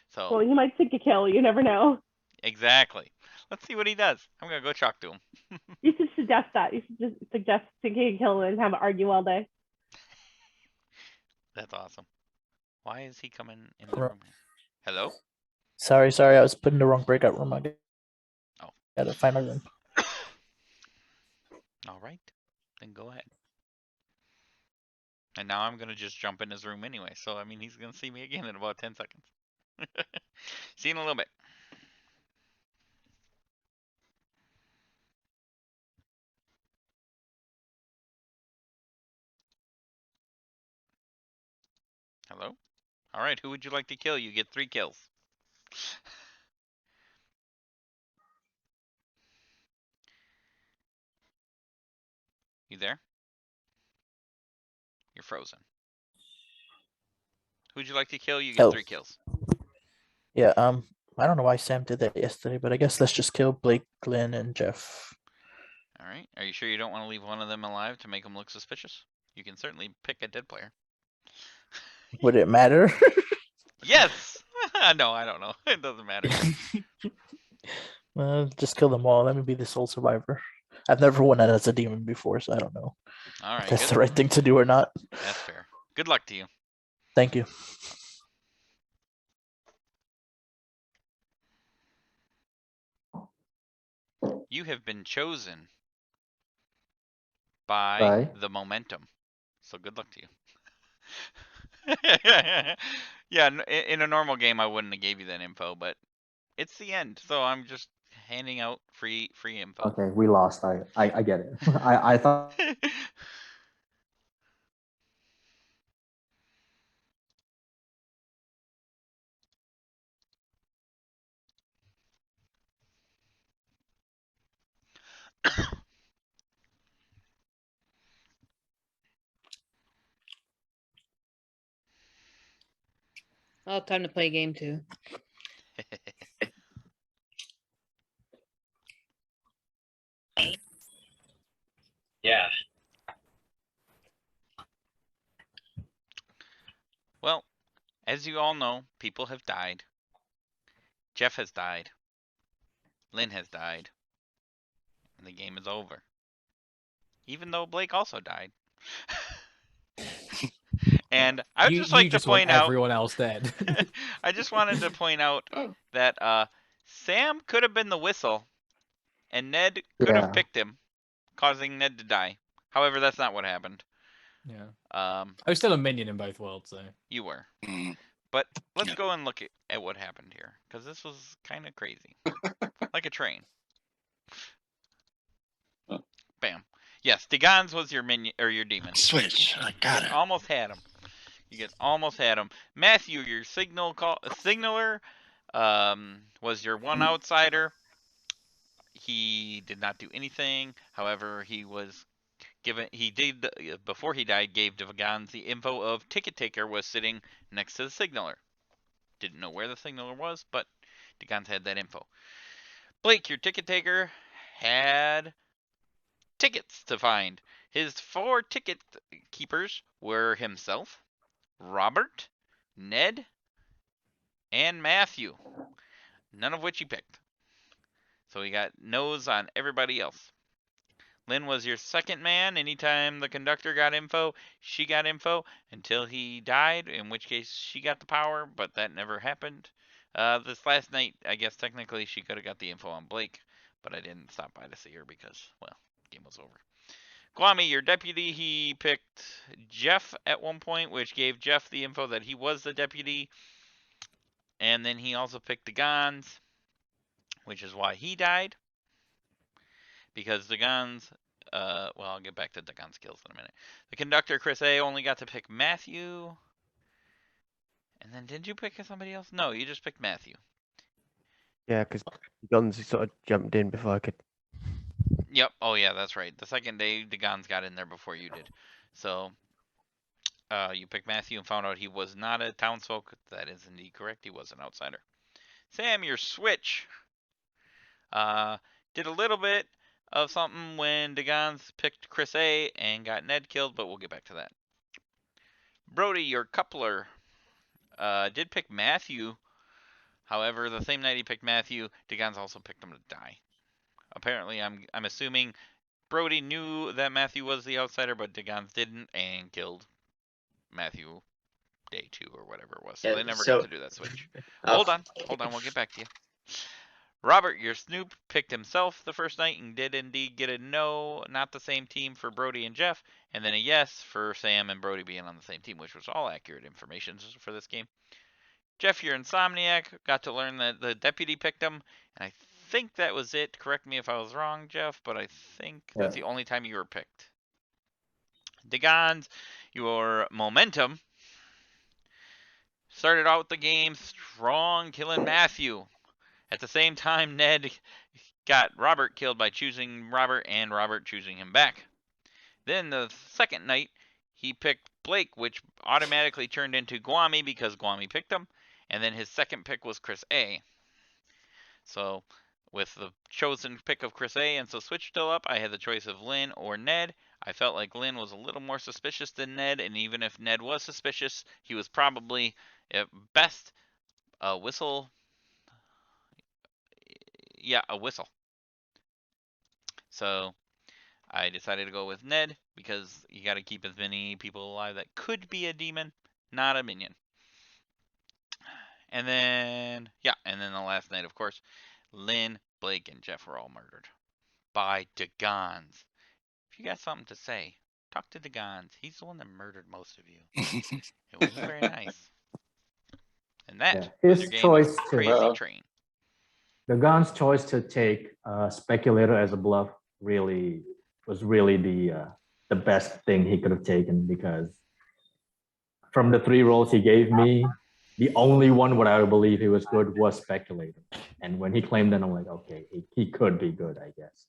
So Well, he might take a kill. You never know. exactly. Let's see what he does. I'm gonna go talk to him. You should suggest that. You should just suggest taking a kill and have it argue all day. That's awesome. Why is he coming in the room? Hello? Sorry, I was put in the wrong breakout room. I Oh. gotta find my room. All right, then go ahead. And now I'm gonna just jump in his room anyway. So I mean, he's gonna see me again in about 10 seconds. See you in a little bit. Hello? All right, who would you like to kill? You get 3 kills. You there? You're frozen. Who'd you like to kill? You get 3 kills. Yeah, I don't know why Sam did that yesterday, but I guess let's just kill Blake, Glenn, and Jeff. All right. Are you sure you don't want to leave one of them alive to make them look suspicious? You can certainly pick a dead player. Would it matter? Yes! No, I don't know. It doesn't matter. Just kill them all. Let me be the sole survivor. I've never won it as a demon before, so I don't know All right. if that's Good. the right thing to do or not. That's fair. Good luck to you. Thank you. You have been chosen by the momentum. So good luck to you. Yeah, in a normal game, I wouldn't have gave you that info, but it's the end, so I'm just handing out free info. Okay, we lost. I get it. I thought. Oh, time to play a game too. Yeah. Well, as you all know, people have died. Jeff has died. Lynn has died. And the game is over. Even though Blake also died. And I would just like to point out everyone else dead. I just wanted to point out that Sam could have been the whistle and Ned could have picked him, causing Ned to die. However, that's not what happened. Yeah. I was still a minion in both worlds, so. You were. But let's go and look at what happened here, because this was kind of crazy. Like a train. Bam. Yes, Degans was your minion or your demon. Switch. I got it. Almost had him. You guys almost had him. Matthew, your signaler, was your one outsider. He did not do anything. However, he was given. He did before he died. Gave Degans the info of ticket taker was sitting next to the signaler. Didn't know where the signaler was, but Degans had that info. Blake, your ticket taker, had tickets to find. His 4 ticket keepers were himself, Robert, Ned, and Matthew. None of which he picked. So he got no's on everybody else. Lynn was your second man. Anytime the conductor got info, she got info until he died, in which case she got the power, but that never happened. This last night, I guess technically she could have got the info on Blake, but I didn't stop by to see her because, well, the game was over. Kwame, your deputy, he picked Jeff at one point, which gave Jeff the info that he was the deputy. And then he also picked the Gons. which is why he died. Because Dagon's, well, I'll get back to Dagon's skills in a minute. The conductor, Chris A, only got to pick Matthew. And then did you pick somebody else? No, you just picked Matthew. Yeah, because Guns sort of jumped in before I could. Yep. Oh, yeah, that's right. The second day, Dagon's got in there before you did. So, you picked Matthew and found out he was not a townsfolk. That is indeed correct. He was an outsider. Sam, your switch. Did a little bit of something when Dagon's picked Chris A and got Ned killed, but we'll get back to that. Brody, your coupler, did pick Matthew. However, the same night he picked Matthew, Dagon's also picked him to die. Apparently, I'm assuming Brody knew that Matthew was the outsider, but Dagon's didn't and killed Matthew day 2 or whatever it was. So they never got to do that switch. Hold on, we'll get back to you. Robert, your Snoop, picked himself the first night and did indeed get a no, not the same team for Brody and Jeff, and then a yes for Sam and Brody being on the same team, which was all accurate information for this game. Jeff, your Insomniac, got to learn that the deputy picked him, and I think that was it. Correct me if I was wrong, Jeff, but I think that's the only time you were picked. Dagons, your Momentum, started out the game strong, killing Matthew. At the same time, Ned got Robert killed by choosing Robert and Robert choosing him back. Then the second night, he picked Blake, which automatically turned into Guami because Guami picked him. And then his second pick was Chris A. So with the chosen pick of Chris A and so switch still up, I had the choice of Lynn or Ned. I felt like Lynn was a little more suspicious than Ned, and even if Ned was suspicious, he was probably at best a whistle. Yeah, a whistle. So I decided to go with Ned because you got to keep as many people alive that could be a demon, not a minion. And then, yeah, and then the last night, of course, Lynn, Blake, and Jeff were all murdered by Dagons. If you got something to say, talk to Dagons. He's the one that murdered most of you. It wasn't very nice. And that was your game of Crazy Train. Dagon's choice to take Speculator as a bluff was really the best thing he could have taken, because from the 3 rolls he gave me, the only one where I believe he was good was Speculator. And when he claimed that, I'm like, okay, he could be good, I guess.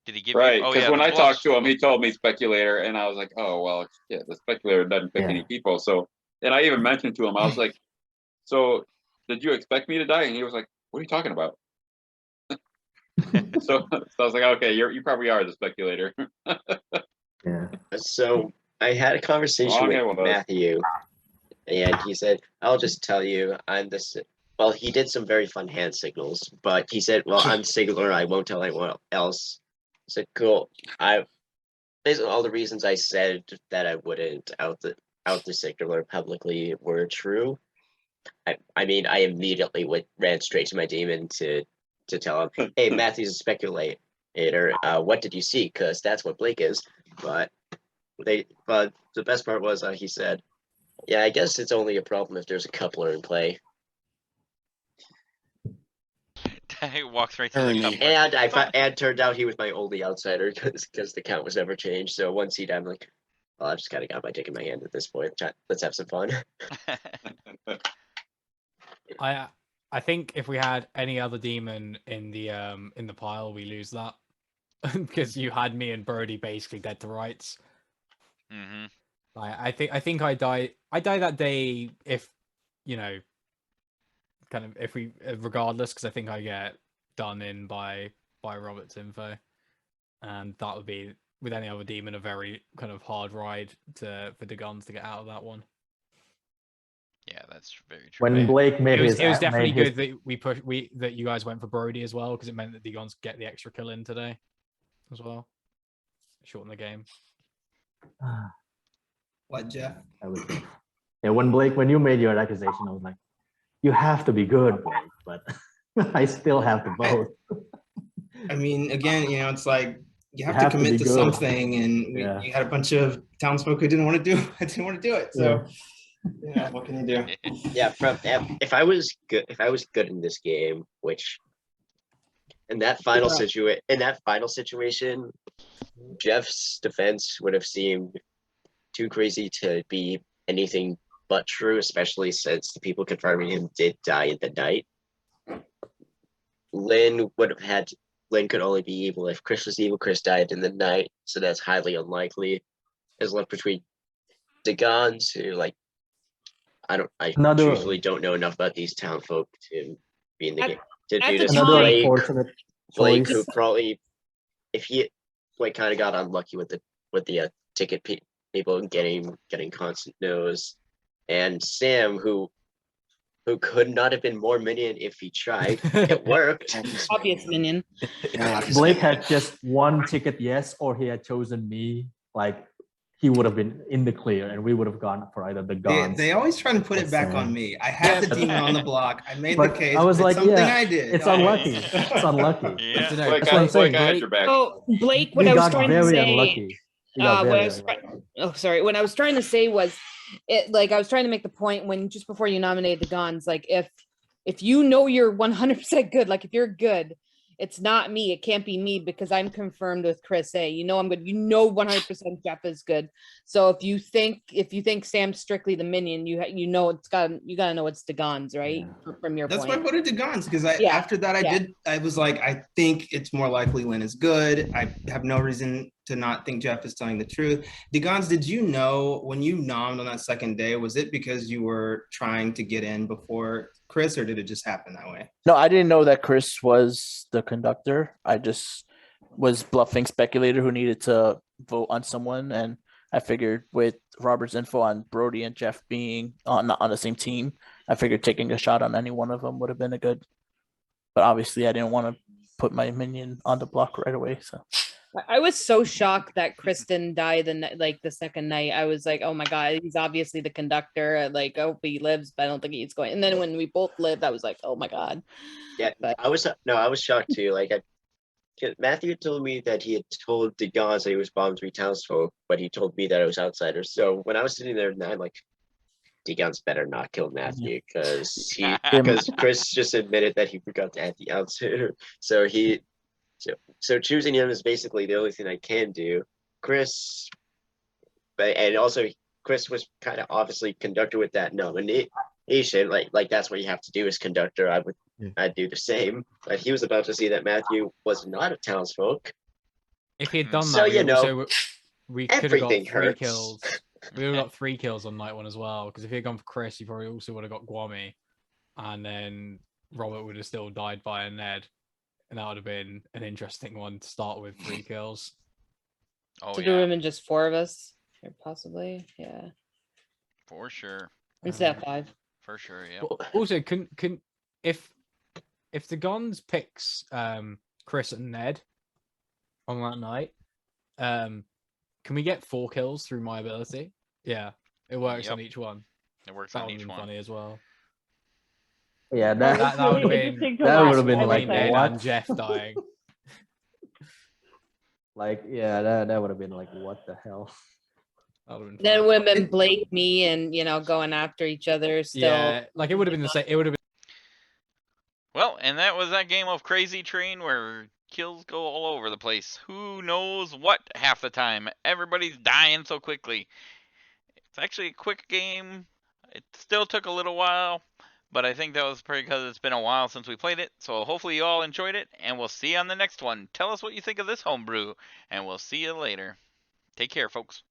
Did he give you? Right, because when I talked to him, he told me Speculator, and I was like, oh, well, yeah, the Speculator doesn't pick any people. So, and I even mentioned to him, I was like, so did you expect me to die? And he was like, what are you talking about? so I was like, okay, you probably are the Speculator. So I had a conversation with Matthew, and he said, I'll just tell you, I'm this. Well, he did some very fun hand signals, but he said, well, I'm Signaler, I won't tell anyone else. I said, cool. Based on all the reasons I said that I wouldn't out the Signaler publicly were true. I mean, I immediately ran straight to my demon to tell him, hey, Matthew's a speculator. What did you see? Because that's what Blake is. But the best part was he said, yeah, I guess it's only a problem if there's a coupler in play. He walks right through the coupler. And turned out he was my only outsider because the count was never changed. So one seat, I'm like, well, I've just kind of got my dick in my hand at this point. Let's have some fun. I think if we had any other demon in the pile, we lose that because you had me and Brody basically dead to rights. Mm-hmm. I think I die that day if kind of if we regardless, because I think I get done in by Robert's info, and that would be with any other demon a very kind of hard ride for the guns to get out of that one. Yeah, that's very true. When Blake made it was definitely good that that you guys went for Brody as well, because it meant that the guns get the extra kill in today as well. Shorten the game. What, Jeff? When you made your accusation, I was like, you have to be good, Blake, but I still have to vote. I mean, again, it's like you have to commit to something, and you had a bunch of townsfolk who didn't want to do it. So Yeah, what can you do? Yeah, if I was good in this game, which in that final situation, Jeff's defense would have seemed too crazy to be anything but true, especially since the people confirming him did die in the night. Lynn could only be evil if Chris was evil. Chris died in the night, so that's highly unlikely. Is left between Degons, who I truthfully don't know enough about these town folk to be in the game to do this. Another unfortunate Blake, choice. who probably, if he kind of got unlucky with the ticket people getting constant no's, and Sam, who could not have been more minion if he tried. It worked. Obvious minion. Blake had just one ticket yes, or he had chosen me. Like he would have been in the clear, and we would have gone for either the guns. They always try to put it back on me. I had the demon on the block. I made the case. I was like, something yeah, I did. it's unlucky. It's unlucky. Yeah. Blake, That's what I'm saying. I had your back. Oh, Blake, what We I was got trying to very say. unlucky. We got What very I was unlucky. What I was trying to say was, I was trying to make the point when just before you nominated the Gons, like if you know you're 100% good, like if you're good, it's not me. It can't be me because I'm confirmed with Chris A. You know I'm good. You know 100% Jeff is good. So if you think Sam's strictly the minion, you gotta know it's the Gons, right? From your That's point. why I voted Degons because after that I was like, I think it's more likely Lynn is good. I have no reason to not think Jeff is telling the truth. Degons, did you know when you nommed on that second day, was it because you were trying to get in before Chris, or did it just happen that way? No, I didn't know that Chris was the conductor. I just was bluffing speculator who needed to vote on someone, and I figured with Robert's info on Brody and Jeff being on the same team, I figured taking a shot on any one of them would have been a good. But obviously, I didn't want to put my minion on the block right away. So I was so shocked that Kristen died the second night. I was like, oh my God, he's obviously the conductor. I hope he lives, but I don't think he's going. And then when we both lived, I was like, oh my God. Yeah, but I was shocked too. Matthew told me that he had told Degons that he was bomb 3 townsfolk, but he told me that it was outsiders. So when I was sitting there, I'm like, Degons better not kill Matthew because Chris just admitted that he forgot to add the outsider. So choosing him is basically the only thing I can do. Chris was kind of obviously conductor with that nomination. Like that's what you have to do as conductor. I'd do the same. But he was about to see that Matthew was not a townsfolk. If he had done So, that, we could have got everything 3 hurts. kills. We would have got 3 kills on night 1 as well. Because if he had gone for Chris, he probably also would have got Guami, and then Robert would have still died via Ned, and that would have been an interesting one to start with 3 kills. Oh to do him in just 4 of us, or possibly, yeah, for sure. instead of 5. For sure, yeah. Also, if the Gons picks Chris and Ned on that night, can we get 4 kills through my ability? Yeah, it works on each one. It works that on each one. Funny as well. Yeah, that would have been like Ned what? and Jeff dying. That would have been like, what the hell? Then it would have been Blake, me, and going after each other. Still, yeah, it would have been the same. It would have been. Well, and that was that game of Crazy Train where kills go all over the place. Who knows what half the time? Everybody's dying so quickly. It's actually a quick game. It still took a little while, but I think that was probably because it's been a while since we played it. So hopefully you all enjoyed it, and we'll see you on the next one. Tell us what you think of this homebrew, and we'll see you later. Take care, folks.